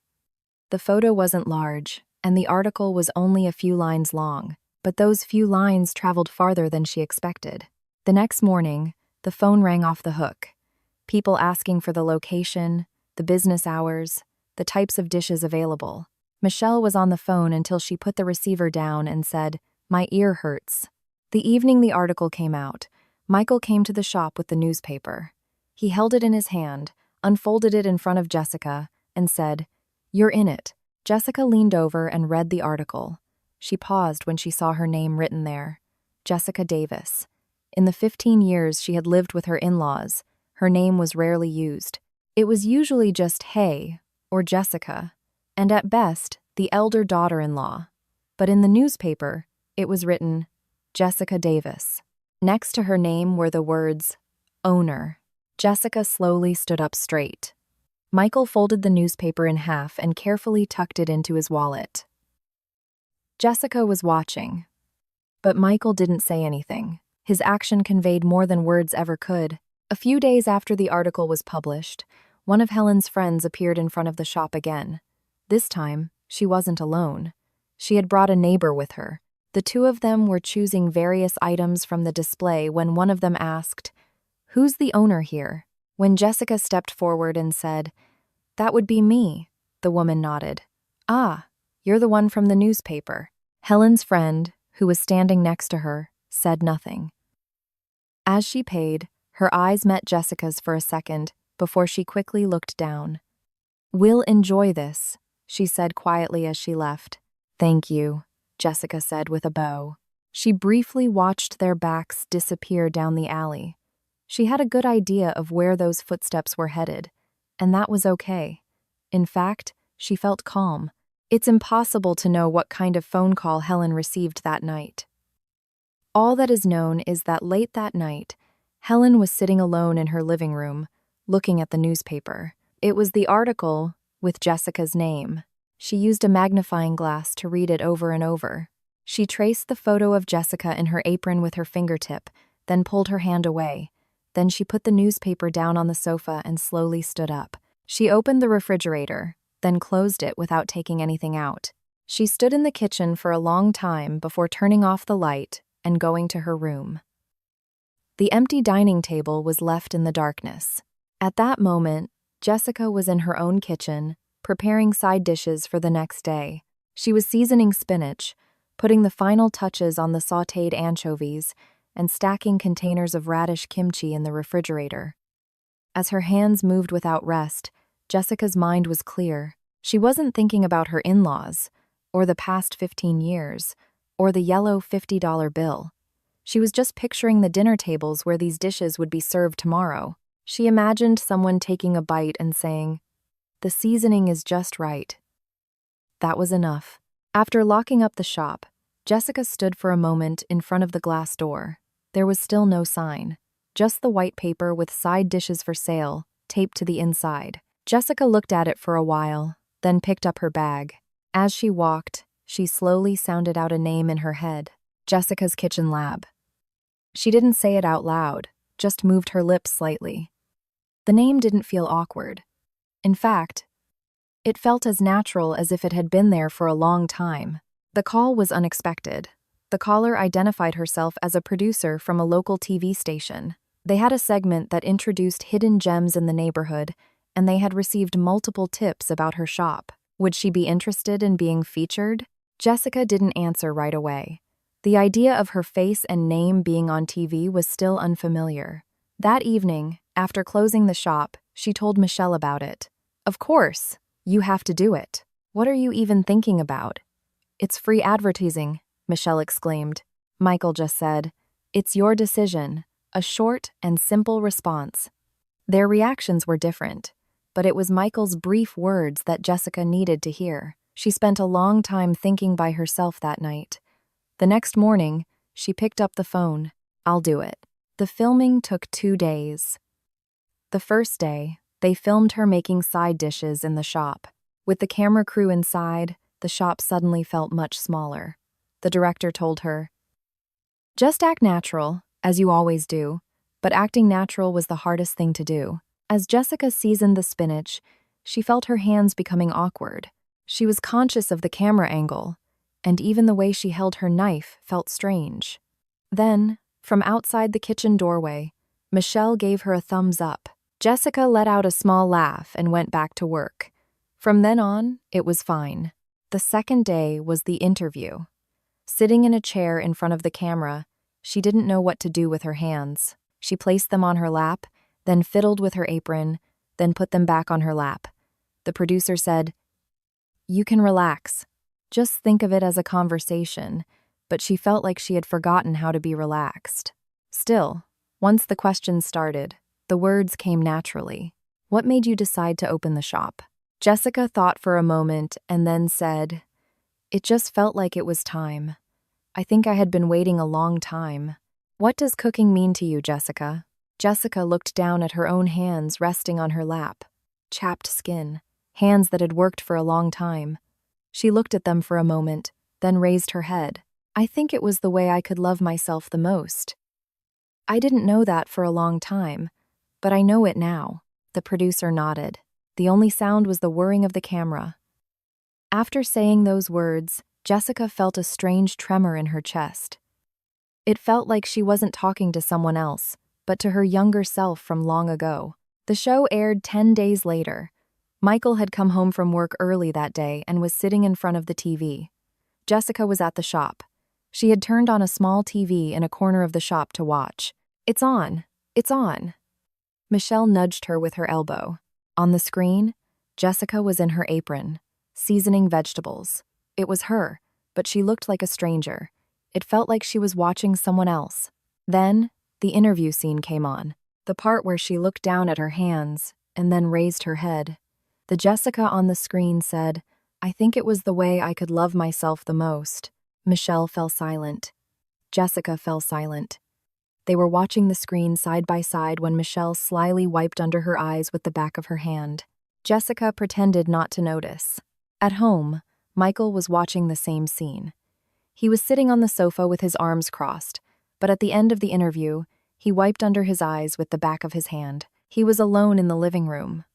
The photo wasn't large, and the article was only a few lines long, but those few lines traveled farther than she expected. The next morning, the phone rang off the hook. People asking for the location, the business hours, the types of dishes available. Michelle was on the phone until she put the receiver down and said, "My ear hurts." The evening the article came out, Michael came to the shop with the newspaper. He held it in his hand, unfolded it in front of Jessica, and said, "You're in it." Jessica leaned over and read the article. She paused when she saw her name written there. Jessica Davis. In the 15 years she had lived with her in-laws, her name was rarely used. It was usually just Hey or Jessica, and at best, the elder daughter-in-law. But in the newspaper, it was written, Jessica Davis. Next to her name were the words, owner. Jessica slowly stood up straight. Michael folded the newspaper in half and carefully tucked it into his wallet. Jessica was watching, but Michael didn't say anything. His action conveyed more than words ever could. A few days after the article was published, one of Helen's friends appeared in front of the shop again. This time, she wasn't alone. She had brought a neighbor with her. The 2 of them were choosing various items from the display when one of them asked, "Who's the owner here?" When Jessica stepped forward and said, "That would be me," the woman nodded. "Ah, you're the one from the newspaper." Helen's friend, who was standing next to her, said nothing. As she paid, her eyes met Jessica's for a second before she quickly looked down. We'll enjoy this, she said quietly as she left. Thank you, Jessica said with a bow. She briefly watched their backs disappear down the alley. She had a good idea of where those footsteps were headed, and that was okay. In fact, she felt calm. It's impossible to know what kind of phone call Helen received that night. All that is known is that late that night, Helen was sitting alone in her living room, looking at the newspaper. It was the article with Jessica's name. She used a magnifying glass to read it over and over. She traced the photo of Jessica in her apron with her fingertip, then pulled her hand away. Then she put the newspaper down on the sofa and slowly stood up. She opened the refrigerator, then closed it without taking anything out. She stood in the kitchen for a long time before turning off the light and going to her room. The empty dining table was left in the darkness. At that moment, Jessica was in her own kitchen, preparing side dishes for the next day. She was seasoning spinach, putting the final touches on the sautéed anchovies, and stacking containers of radish kimchi in the refrigerator. As her hands moved without rest, Jessica's mind was clear. She wasn't thinking about her in-laws, or the past 15 years, or the yellow $50 bill. She was just picturing the dinner tables where these dishes would be served tomorrow. She imagined someone taking a bite and saying, "The seasoning is just right." That was enough. After locking up the shop, Jessica stood for a moment in front of the glass door. There was still no sign, just the white paper with side dishes for sale taped to the inside. Jessica looked at it for a while, then picked up her bag. As she walked, she slowly sounded out a name in her head, Jessica's Kitchen Lab. She didn't say it out loud, just moved her lips slightly. The name didn't feel awkward. In fact, it felt as natural as if it had been there for a long time. The call was unexpected. The caller identified herself as a producer from a local TV station. They had a segment that introduced hidden gems in the neighborhood, and they had received multiple tips about her shop. Would she be interested in being featured? Jessica didn't answer right away. The idea of her face and name being on TV was still unfamiliar. That evening, after closing the shop, she told Michelle about it. "Of course, you have to do it. What are you even thinking about?" "It's free advertising," Michelle exclaimed. Michael just said, "It's your decision," a short and simple response. Their reactions were different, but it was Michael's brief words that Jessica needed to hear. She spent a long time thinking by herself that night. The next morning, she picked up the phone. "I'll do it." The filming took 2 days. The first day, they filmed her making side dishes in the shop. With the camera crew inside, the shop suddenly felt much smaller. The director told her, "Just act natural, as you always do," but acting natural was the hardest thing to do. As Jessica seasoned the spinach, she felt her hands becoming awkward. She was conscious of the camera angle, and even the way she held her knife felt strange. Then, from outside the kitchen doorway, Michelle gave her a thumbs up. Jessica let out a small laugh and went back to work. From then on, it was fine. The second day was the interview. Sitting in a chair in front of the camera, she didn't know what to do with her hands. She placed them on her lap, then fiddled with her apron, then put them back on her lap. The producer said, "You can relax. Just think of it as a conversation," but she felt like she had forgotten how to be relaxed. Still, once the questions started, the words came naturally. "What made you decide to open the shop?" Jessica thought for a moment and then said, "It just felt like it was time. I think I had been waiting a long time." "What does cooking mean to you, Jessica?" Jessica looked down at her own hands resting on her lap. Chapped skin, hands that had worked for a long time. She looked at them for a moment, then raised her head. "I think it was the way I could love myself the most. I didn't know that for a long time, but I know it now." The producer nodded. The only sound was the whirring of the camera. After saying those words, Jessica felt a strange tremor in her chest. It felt like she wasn't talking to someone else, but to her younger self from long ago. The show aired 10 days later. Michael had come home from work early that day and was sitting in front of the TV. Jessica was at the shop. She had turned on a small TV in a corner of the shop to watch. "It's on. It's on." Michelle nudged her with her elbow. On the screen, Jessica was in her apron, seasoning vegetables. It was her, but she looked like a stranger. It felt like she was watching someone else. Then, the interview scene came on, the part where she looked down at her hands and then raised her head. The Jessica on the screen said, "I think it was the way I could love myself the most." Michelle fell silent. Jessica fell silent. They were watching the screen side by side when Michelle slyly wiped under her eyes with the back of her hand. Jessica pretended not to notice. At home, Michael was watching the same scene. He was sitting on the sofa with his arms crossed, but at the end of the interview, he wiped under his eyes with the back of his hand. He was alone in the living room.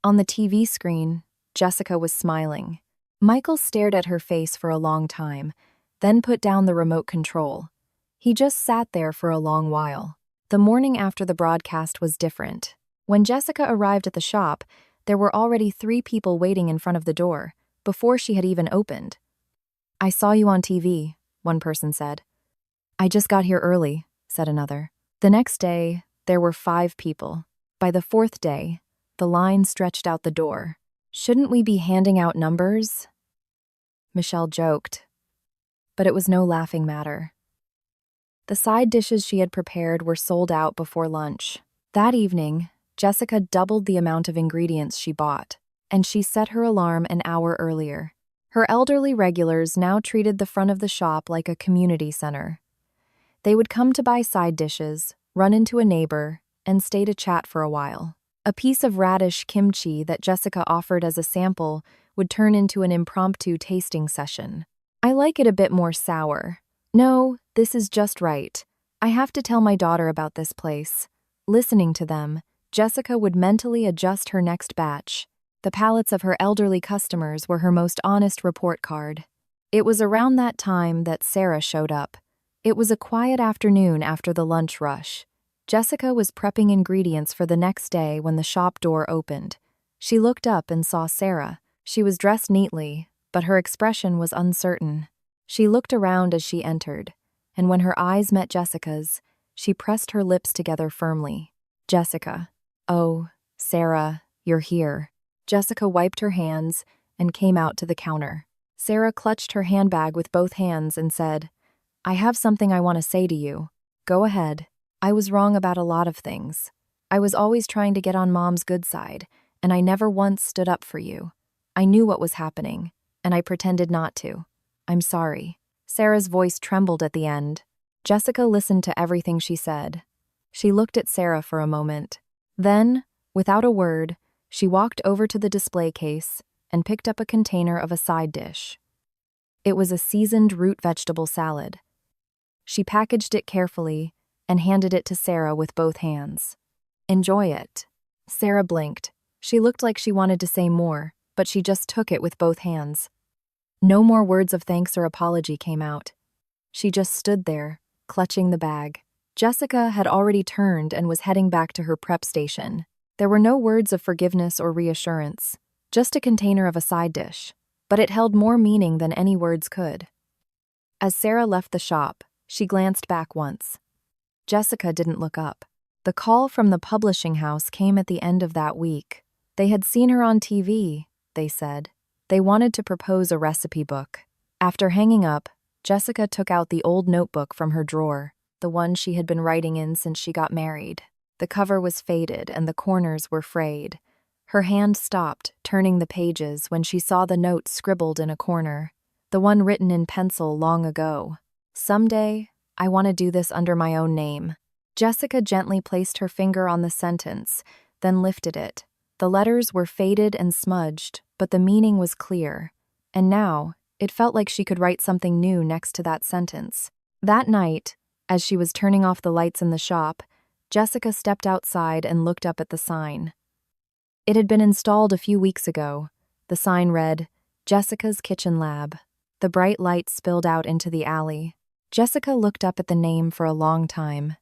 On the TV screen, Jessica was smiling. Michael stared at her face for a long time, then put down the remote control. He just sat there for a long while. The morning after the broadcast was different. When Jessica arrived at the shop, there were already 3 people waiting in front of the door, before she had even opened. "I saw you on TV," one person said. "I just got here early," said another. The next day, there were 5 people. By the 4th day, the line stretched out the door. "Shouldn't we be handing out numbers?" Michelle joked, but it was no laughing matter. The side dishes she had prepared were sold out before lunch. That evening, Jessica doubled the amount of ingredients she bought, and she set her alarm an hour earlier. Her elderly regulars now treated the front of the shop like a community center. They would come to buy side dishes, run into a neighbor, and stay to chat for a while. A piece of radish kimchi that Jessica offered as a sample would turn into an impromptu tasting session. "I like it a bit more sour." "No, this is just right. I have to tell my daughter about this place." Listening to them, Jessica would mentally adjust her next batch. The palates of her elderly customers were her most honest report card. It was around that time that Sarah showed up. It was a quiet afternoon after the lunch rush. Jessica was prepping ingredients for the next day when the shop door opened. She looked up and saw Sarah. She was dressed neatly, but her expression was uncertain. She looked around as she entered, and when her eyes met Jessica's, she pressed her lips together firmly. "Jessica." "Oh, Sarah, you're here." Jessica wiped her hands and came out to the counter. Sarah clutched her handbag with both hands and said, "I have something I want to say to you." "Go ahead." "I was wrong about a lot of things. I was always trying to get on Mom's good side, and I never once stood up for you. I knew what was happening, and I pretended not to. I'm sorry." Sarah's voice trembled at the end. Jessica listened to everything she said. She looked at Sarah for a moment. Then, without a word, she walked over to the display case and picked up a container of a side dish. It was a seasoned root vegetable salad. She packaged it carefully and handed it to Sarah with both hands. "Enjoy it." Sarah blinked. She looked like she wanted to say more, but she just took it with both hands. No more words of thanks or apology came out. She just stood there, clutching the bag. Jessica had already turned and was heading back to her prep station. There were no words of forgiveness or reassurance, just a container of a side dish, but it held more meaning than any words could. As Sarah left the shop, she glanced back once. Jessica didn't look up. The call from the publishing house came at the end of that week. They had seen her on TV, they said. They wanted to propose a recipe book. After hanging up, Jessica took out the old notebook from her drawer, the one she had been writing in since she got married. The cover was faded and the corners were frayed. Her hand stopped, turning the pages, when she saw the note scribbled in a corner, the one written in pencil long ago. "Someday, I want to do this under my own name." Jessica gently placed her finger on the sentence, then lifted it. The letters were faded and smudged, but the meaning was clear. And now, it felt like she could write something new next to that sentence. That night, as she was turning off the lights in the shop, Jessica stepped outside and looked up at the sign. It had been installed a few weeks ago. The sign read, "Jessica's Kitchen Lab." The bright light spilled out into the alley. Jessica looked up at the name for a long time.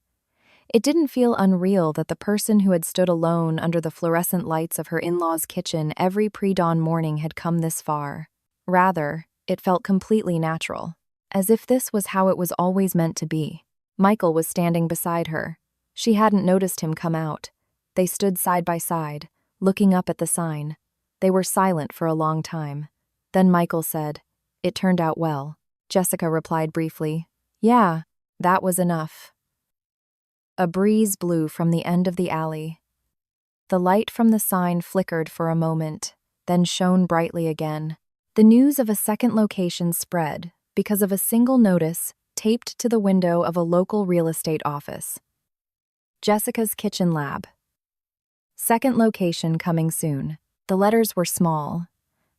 It didn't feel unreal that the person who had stood alone under the fluorescent lights of her in-laws' kitchen every pre-dawn morning had come this far. Rather, it felt completely natural, as if this was how it was always meant to be. Michael was standing beside her. She hadn't noticed him come out. They stood side by side, looking up at the sign. They were silent for a long time. Then Michael said, "It turned out well." Jessica replied briefly, "Yeah, that was enough." A breeze blew from the end of the alley. The light from the sign flickered for a moment, then shone brightly again. The news of a second location spread because of a single notice taped to the window of a local real estate office. Jessica's Kitchen Lab. Second location coming soon. The letters were small,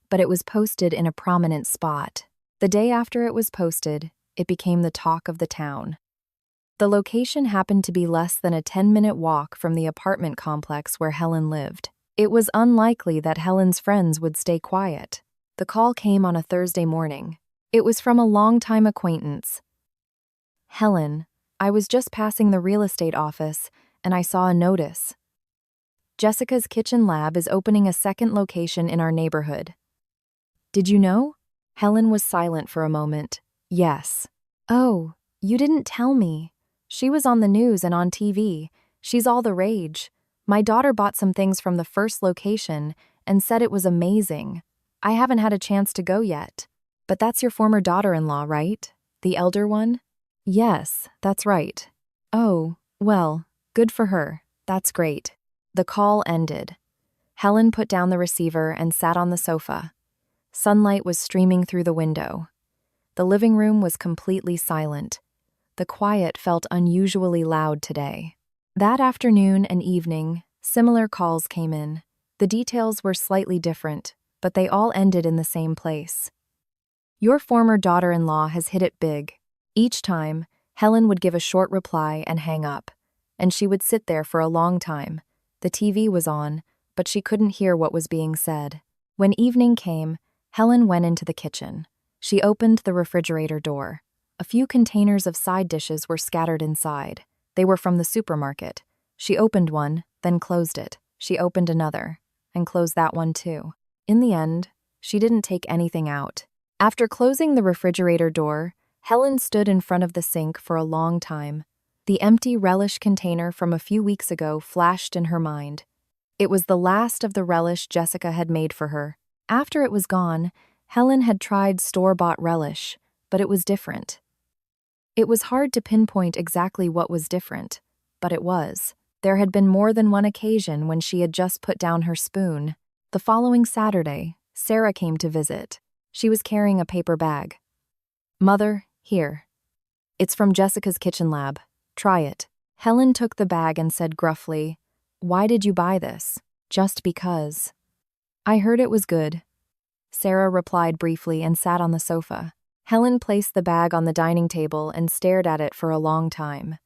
but it was posted in a prominent spot. The day after it was posted, it became the talk of the town. The location happened to be less than a 10-minute walk from the apartment complex where Helen lived. It was unlikely that Helen's friends would stay quiet. The call came on a Thursday morning. It was from a longtime acquaintance. "Helen, I was just passing the real estate office, and I saw a notice. Jessica's Kitchen Lab is opening a second location in our neighborhood." "Did you know?" Helen was silent for a moment. "Yes." "Oh, you didn't tell me. She was on the news and on TV. She's all the rage. My daughter bought some things from the first location and said it was amazing. I haven't had a chance to go yet." "But that's your former daughter-in-law, right? The elder one?" "Yes, that's right." "Oh, well, good for her. That's great." The call ended. Helen put down the receiver and sat on the sofa. Sunlight was streaming through the window. The living room was completely silent. The quiet felt unusually loud today. That afternoon and evening, similar calls came in. The details were slightly different, but they all ended in the same place. "Your former daughter-in-law has hit it big." Each time, Helen would give a short reply and hang up, and she would sit there for a long time. The TV was on, but she couldn't hear what was being said. When evening came, Helen went into the kitchen. She opened the refrigerator door. A few containers of side dishes were scattered inside. They were from the supermarket. She opened one, then closed it. She opened another, and closed that one too. In the end, she didn't take anything out. After closing the refrigerator door, Helen stood in front of the sink for a long time. The empty relish container from a few weeks ago flashed in her mind. It was the last of the relish Jessica had made for her. After it was gone, Helen had tried store-bought relish, but it was different. It was hard to pinpoint exactly what was different, but it was. There had been more than one occasion when she had just put down her spoon. The following Saturday, Sarah came to visit. She was carrying a paper bag. "Mother, here. It's from Jessica's Kitchen Lab. Try it." Helen took the bag and said gruffly, "Why did you buy this?" "Just because. I heard it was good." Sarah replied briefly and sat on the sofa. Helen placed the bag on the dining table and stared at it for a long time.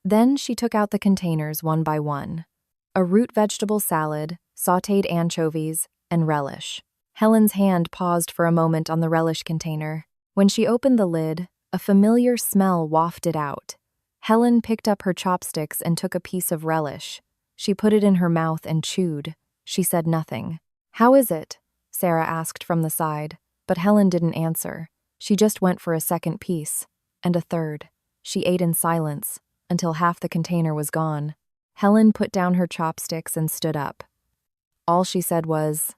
Then she took out the containers one by one. A root vegetable salad, sautéed anchovies, and relish. Helen's hand paused for a moment on the relish container. When she opened the lid, a familiar smell wafted out. Helen picked up her chopsticks and took a piece of relish. She put it in her mouth and chewed. She said nothing. "How is it?" Sarah asked from the side, but Helen didn't answer. She just went for a second piece, and a third. She ate in silence, until half the container was gone. Helen put down her chopsticks and stood up. All she said was,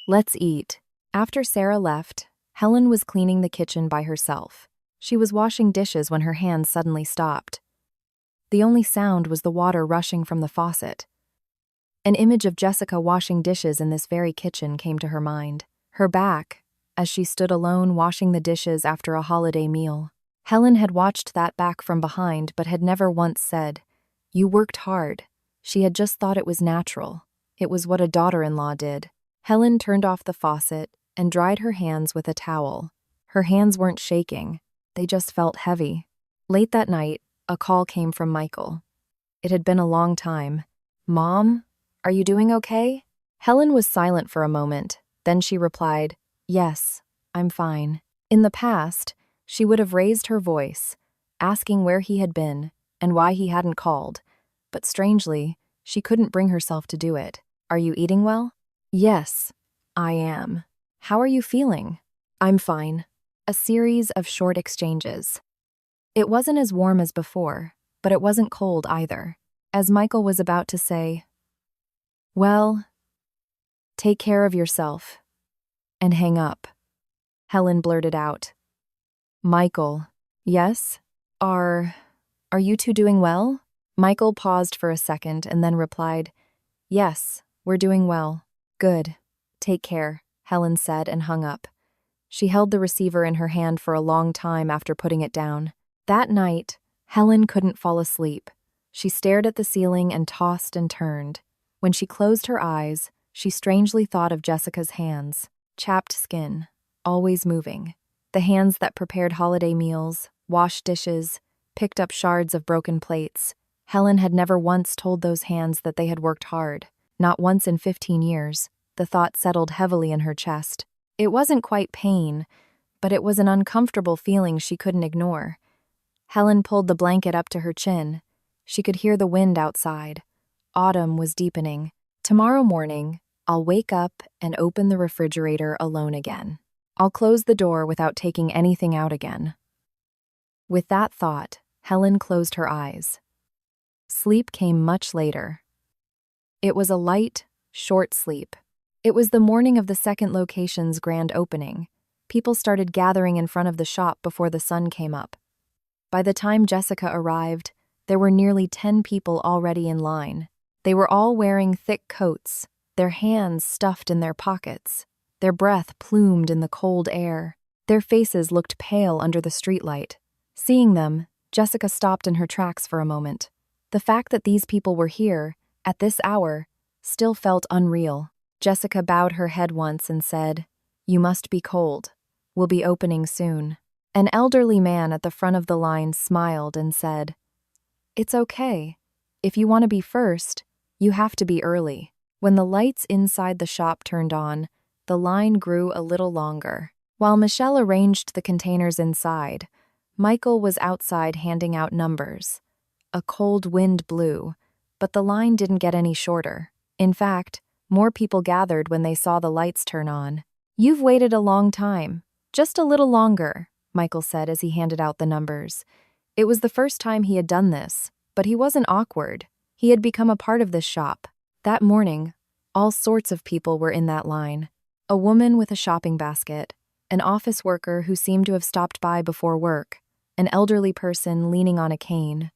"Let's eat." After Sarah left, Helen was cleaning the kitchen by herself. She was washing dishes when her hands suddenly stopped. The only sound was the water rushing from the faucet. An image of Jessica washing dishes in this very kitchen came to her mind. Her back, as she stood alone washing the dishes after a holiday meal. Helen had watched that back from behind but had never once said, "You worked hard." She had just thought it was natural. It was what a daughter-in-law did. Helen turned off the faucet and dried her hands with a towel. Her hands weren't shaking. They just felt heavy. Late that night, a call came from Michael. It had been a long time. "Mom, are you doing okay?" Helen was silent for a moment. Then she replied, "Yes, I'm fine." In the past, she would have raised her voice, asking where he had been and why he hadn't called. But strangely, she couldn't bring herself to do it. "Are you eating well?" "Yes, I am." "How are you feeling?" "I'm fine." A series of short exchanges. It wasn't as warm as before, but it wasn't cold either. As Michael was about to say, "Well, Take care of yourself. And hang up. Helen blurted out. Michael. Yes? Are you two doing well? Michael paused for a second and then replied, Yes, we're doing well. Good. Take care, Helen said and hung up. She held the receiver in her hand for a long time after putting it down. That night, Helen couldn't fall asleep. She stared at the ceiling and tossed and turned. When she closed her eyes, she strangely thought of Jessica's hands, chapped skin, always moving. The hands that prepared holiday meals, washed dishes, picked up shards of broken plates. Helen had never once told those hands that they had worked hard. Not once in 15 years. The thought settled heavily in her chest. It wasn't quite pain, but it was an uncomfortable feeling she couldn't ignore. Helen pulled the blanket up to her chin. She could hear the wind outside. Autumn was deepening. Tomorrow morning, I'll wake up and open the refrigerator alone again. I'll close the door without taking anything out again. With that thought, Helen closed her eyes. Sleep came much later. It was a light, short sleep. It was the morning of the second location's grand opening. People started gathering in front of the shop before the sun came up. By the time Jessica arrived, there were nearly 10 people already in line. They were all wearing thick coats, their hands stuffed in their pockets, their breath plumed in the cold air. Their faces looked pale under the streetlight. Seeing them, Jessica stopped in her tracks for a moment. The fact that these people were here, at this hour, still felt unreal. Jessica bowed her head once and said, You must be cold. We'll be opening soon. An elderly man at the front of the line smiled and said, It's okay. If you want to be first, you have to be early. When the lights inside the shop turned on, the line grew a little longer. While Michelle arranged the containers inside, Michael was outside handing out numbers. A cold wind blew, but the line didn't get any shorter. In fact, more people gathered when they saw the lights turn on. You've waited a long time. Just a little longer, Michael said as he handed out the numbers. It was the first time he had done this, but he wasn't awkward. He had become a part of this shop. That morning, all sorts of people were in that line. A woman with a shopping basket, an office worker who seemed to have stopped by before work, an elderly person leaning on a cane.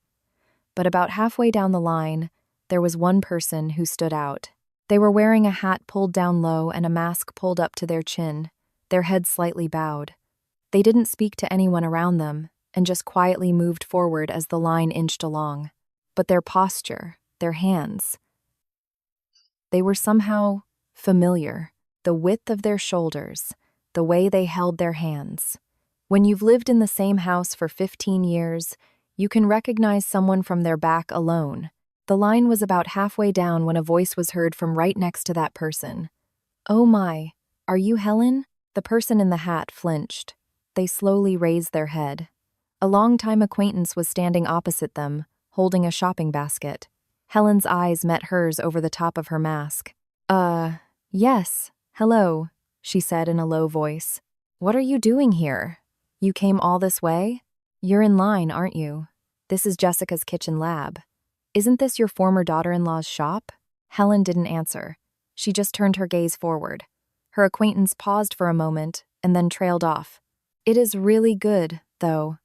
But about halfway down the line, there was one person who stood out. They were wearing a hat pulled down low and a mask pulled up to their chin, their heads slightly bowed. They didn't speak to anyone around them and just quietly moved forward as the line inched along. But their posture, their hands, they were somehow familiar. The width of their shoulders, the way they held their hands. When you've lived in the same house for 15 years, you can recognize someone from their back alone. The line was about halfway down when a voice was heard from right next to that person. Oh my, are you Helen? The person in the hat flinched. They slowly raised their head. A longtime acquaintance was standing opposite them, holding a shopping basket. Helen's eyes met hers over the top of her mask. Yes, hello, she said in a low voice. What are you doing here? You came all this way? You're in line, aren't you? This is Jessica's kitchen lab. Isn't this your former daughter-in-law's shop? Helen didn't answer. She just turned her gaze forward. Her acquaintance paused for a moment and then trailed off. It is really good, though.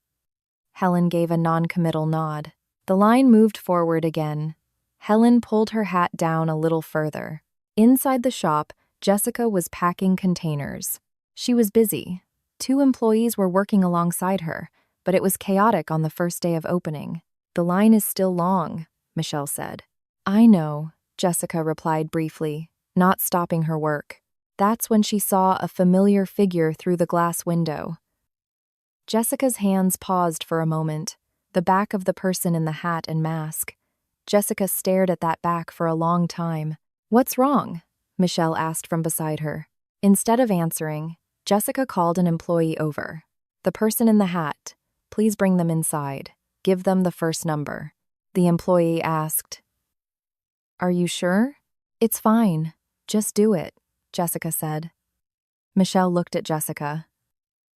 Helen gave a non-committal nod. The line moved forward again. Helen pulled her hat down a little further. Inside the shop, Jessica was packing containers. She was busy. 2 employees were working alongside her, but it was chaotic on the first day of opening. The line is still long, Michelle said. I know, Jessica replied briefly, not stopping her work. That's when she saw a familiar figure through the glass window. Jessica's hands paused for a moment, the back of the person in the hat and mask. Jessica stared at that back for a long time. What's wrong? Michelle asked from beside her. Instead of answering, Jessica called an employee over. The person in the hat, please bring them inside. Give them the first number. The employee asked, Are you sure? It's fine. Just do it, Jessica said. Michelle looked at Jessica.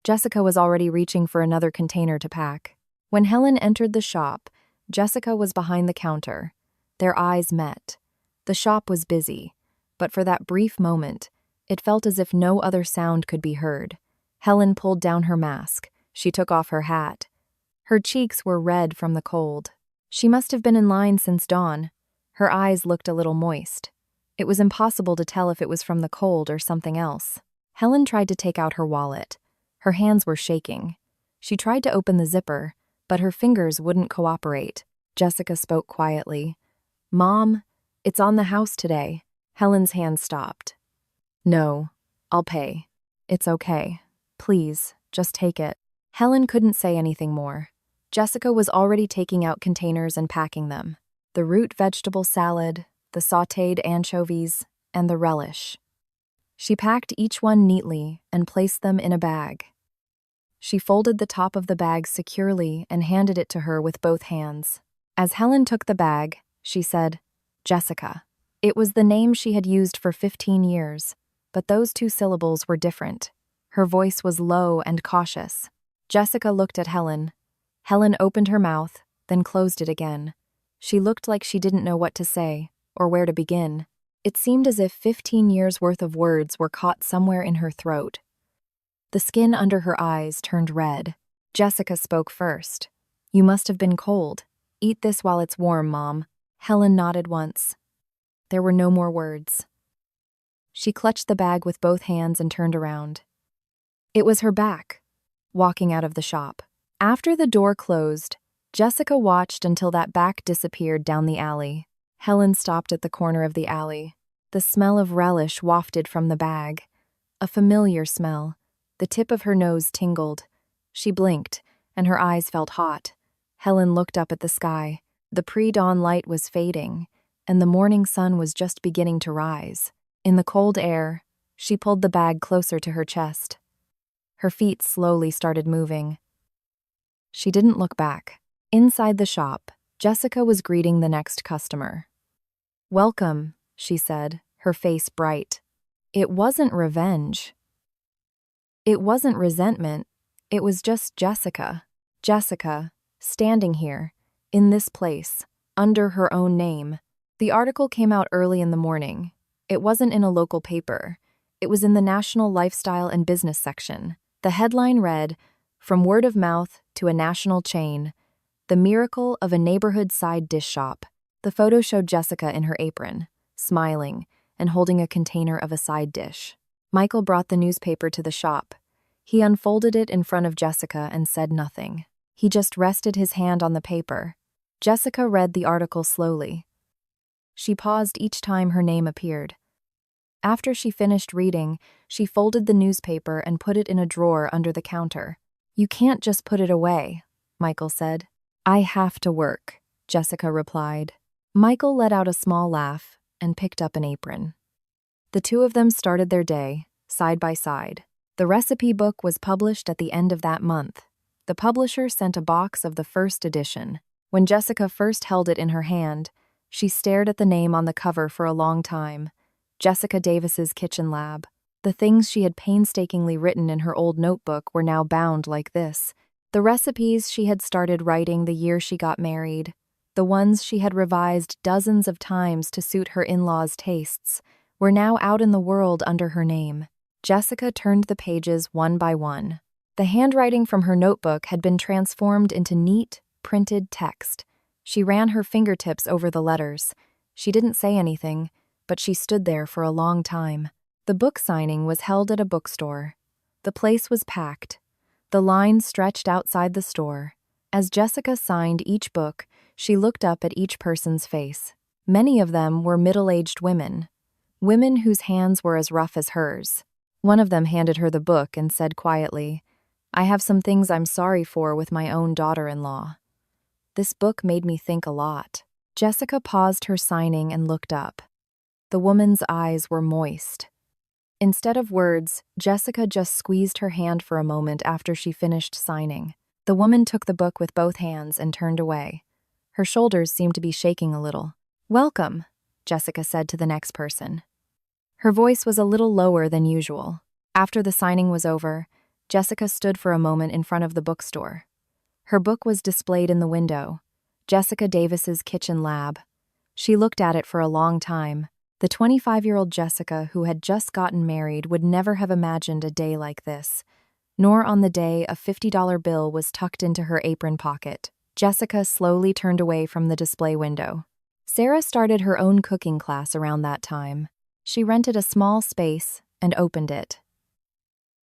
Jessica was already reaching for another container to pack. When Helen entered the shop, Jessica was behind the counter. Their eyes met. The shop was busy. but for that brief moment, it felt as if no other sound could be heard. Helen pulled down her mask. She took off her hat. Her cheeks were red from the cold. She must have been in line since dawn. Her eyes looked a little moist. It was impossible to tell if it was from the cold or something else. Helen tried to take out her wallet. Her hands were shaking. She tried to open the zipper, but her fingers wouldn't cooperate. Jessica spoke quietly. "Mom, it's on the house today." Helen's hand stopped. "No, I'll pay. It's okay. Please, just take it." Helen couldn't say anything more. Jessica was already taking out containers and packing them. The root vegetable salad, the sautéed anchovies, and the relish. She packed each one neatly and placed them in a bag. She folded the top of the bag securely and handed it to her with both hands. As Helen took the bag, she said, "Jessica." It was the name she had used for 15 years, but those 2 syllables were different. Her voice was low and cautious. Jessica looked at Helen. Helen opened her mouth, then closed it again. She looked like she didn't know what to say, or where to begin. It seemed as if 15 years' worth of words were caught somewhere in her throat. The skin under her eyes turned red. Jessica spoke first. "You must have been cold. Eat this while it's warm, Mom." Helen nodded once. There were no more words. She clutched the bag with both hands and turned around. It was her back, walking out of the shop. After the door closed, Jessica watched until that back disappeared down the alley. Helen stopped at the corner of the alley. The smell of relish wafted from the bag. A familiar smell. The tip of her nose tingled. She blinked, and her eyes felt hot. Helen looked up at the sky. The pre-dawn light was fading, and the morning sun was just beginning to rise. In the cold air, she pulled the bag closer to her chest. Her feet slowly started moving. She didn't look back. Inside the shop, Jessica was greeting the next customer. "Welcome," she said, her face bright. It wasn't revenge. It wasn't resentment. It was just Jessica. Jessica, standing here, in this place, under her own name. The article came out early in the morning. It wasn't in a local paper. It was in the National Lifestyle and Business section. The headline read, "From word of mouth to a national chain, the miracle of a neighborhood side dish shop." The photo showed Jessica in her apron, smiling, and holding a container of a side dish. Michael brought the newspaper to the shop. He unfolded it in front of Jessica and said nothing. He just rested his hand on the paper. Jessica read the article slowly. She paused each time her name appeared. After she finished reading, she folded the newspaper and put it in a drawer under the counter. "You can't just put it away," Michael said. "I have to work," Jessica replied. Michael let out a small laugh and picked up an apron. The 2 of them started their day, side by side. The recipe book was published at the end of that month. The publisher sent a box of the first edition. When Jessica first held it in her hand, she stared at the name on the cover for a long time. Jessica Davis's Kitchen Lab. The things she had painstakingly written in her old notebook were now bound like this. The recipes she had started writing the year she got married. The ones she had revised dozens of times to suit her in-laws' tastes, were now out in the world under her name. Jessica turned the pages one by one. The handwriting from her notebook had been transformed into neat, printed text. She ran her fingertips over the letters. She didn't say anything, but she stood there for a long time. The book signing was held at a bookstore. The place was packed. The line stretched outside the store. As Jessica signed each book, she looked up at each person's face. Many of them were middle-aged women whose hands were as rough as hers. One of them handed her the book and said quietly, "I have some things I'm sorry for with my own daughter-in-law." This book made me think a lot. Jessica paused her signing and looked up. The woman's eyes were moist. Instead of words, Jessica just squeezed her hand for a moment after she finished signing. The woman took the book with both hands and turned away. Her shoulders seemed to be shaking a little. "Welcome," Jessica said to the next person. Her voice was a little lower than usual. After the signing was over, Jessica stood for a moment in front of the bookstore. Her book was displayed in the window, Jessica Davis's Kitchen Lab. She looked at it for a long time. The 25-year-old Jessica, who had just gotten married, would never have imagined a day like this, nor on the day a $50 bill was tucked into her apron pocket. Jessica slowly turned away from the display window. Sarah started her own cooking class around that time. She rented a small space and opened it.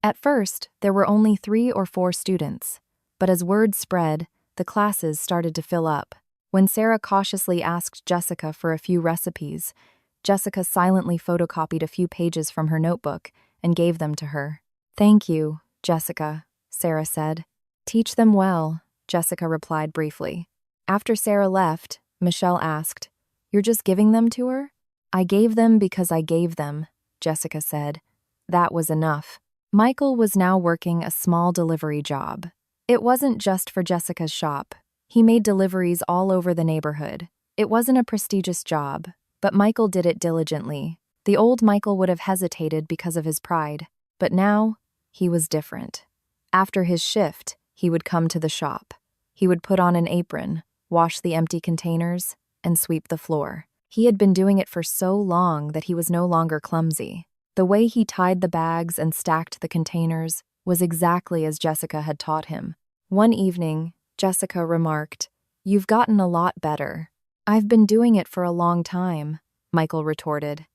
At first, there were only 3 or 4 students, but as word spread, the classes started to fill up. When Sarah cautiously asked Jessica for a few recipes, Jessica silently photocopied a few pages from her notebook and gave them to her. "Thank you, Jessica," Sarah said. "Teach them well," Jessica replied briefly. After Sarah left, Michelle asked, "You're just giving them to her?" "I gave them because I gave them," Jessica said. That was enough. Michael was now working a small delivery job. It wasn't just for Jessica's shop. He made deliveries all over the neighborhood. It wasn't a prestigious job, but Michael did it diligently. The old Michael would have hesitated because of his pride, but now he was different. After his shift, he would come to the shop. He would put on an apron, wash the empty containers, and sweep the floor. He had been doing it for so long that he was no longer clumsy. The way he tied the bags and stacked the containers was exactly as Jessica had taught him. One evening, Jessica remarked, "You've gotten a lot better." "I've been doing it for a long time," Michael retorted.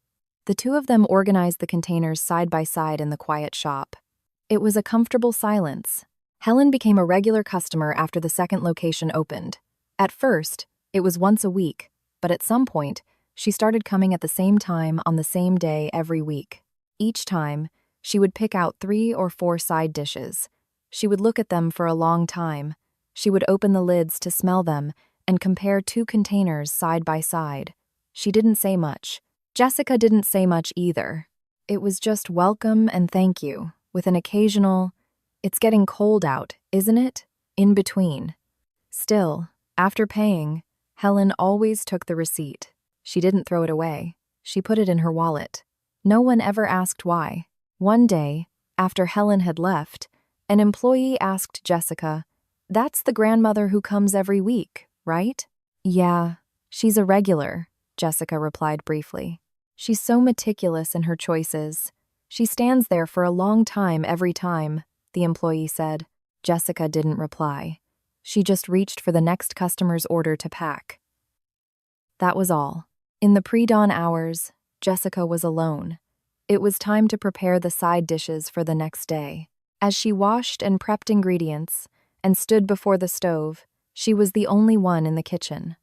The two of them organized the containers side by side in the quiet shop. It was a comfortable silence. Helen became a regular customer after the second location opened. At first, it was once a week, but at some point, she started coming at the same time on the same day every week. Each time, she would pick out 3 or 4 side dishes. She would look at them for a long time. She would open the lids to smell them and compare 2 containers side by side. She didn't say much. Jessica didn't say much either. It was just welcome and thank you, with an occasional, "It's getting cold out, isn't it?" in between. Still, after paying, Helen always took the receipt. She didn't throw it away. She put it in her wallet. No one ever asked why. One day, after Helen had left, an employee asked Jessica, "That's the grandmother who comes every week, right?" "Yeah, she's a regular," Jessica replied briefly. "She's so meticulous in her choices. She stands there for a long time every time," the employee said. Jessica didn't reply. She just reached for the next customer's order to pack. That was all. In the pre-dawn hours, Jessica was alone. It was time to prepare the side dishes for the next day. As she washed and prepped ingredients and stood before the stove, she was the only one in the kitchen.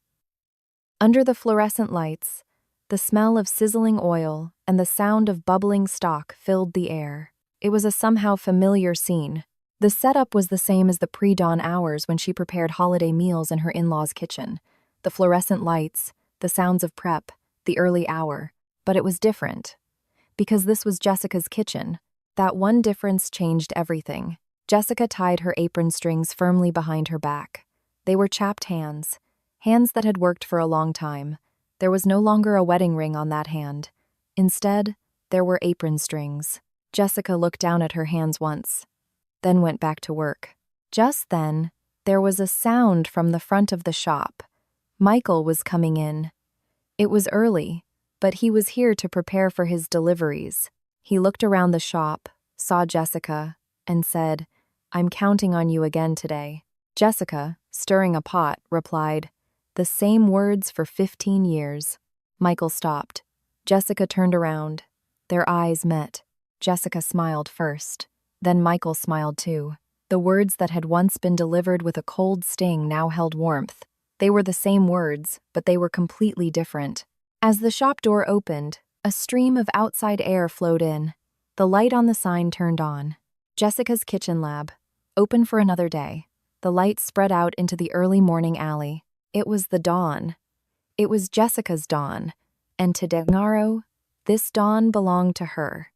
Under the fluorescent lights, the smell of sizzling oil and the sound of bubbling stock filled the air. It was a somehow familiar scene. The setup was the same as the pre-dawn hours when she prepared holiday meals in her in-laws' kitchen. The fluorescent lights, the sounds of prep, the early hour. But it was different. Because this was Jessica's kitchen, that one difference changed everything. Jessica tied her apron strings firmly behind her back. They were chapped hands that had worked for a long time. There was no longer a wedding ring on that hand. Instead, there were apron strings. Jessica looked down at her hands once, then went back to work. Just then, there was a sound from the front of the shop. Michael was coming in. It was early, but he was here to prepare for his deliveries. He looked around the shop, saw Jessica, and said, "I'm counting on you again today." Jessica, stirring a pot, replied, "The same words for 15 years. Michael stopped. Jessica turned around. Their eyes met. Jessica smiled first. Then Michael smiled too. The words that had once been delivered with a cold sting now held warmth. They were the same words, but they were completely different. As the shop door opened, a stream of outside air flowed in. The light on the sign turned on. Jessica's Kitchen Lab. Open for another day. The light spread out into the early morning alley. It was the dawn. It was Jessica's dawn. And to Degaro, this dawn belonged to her.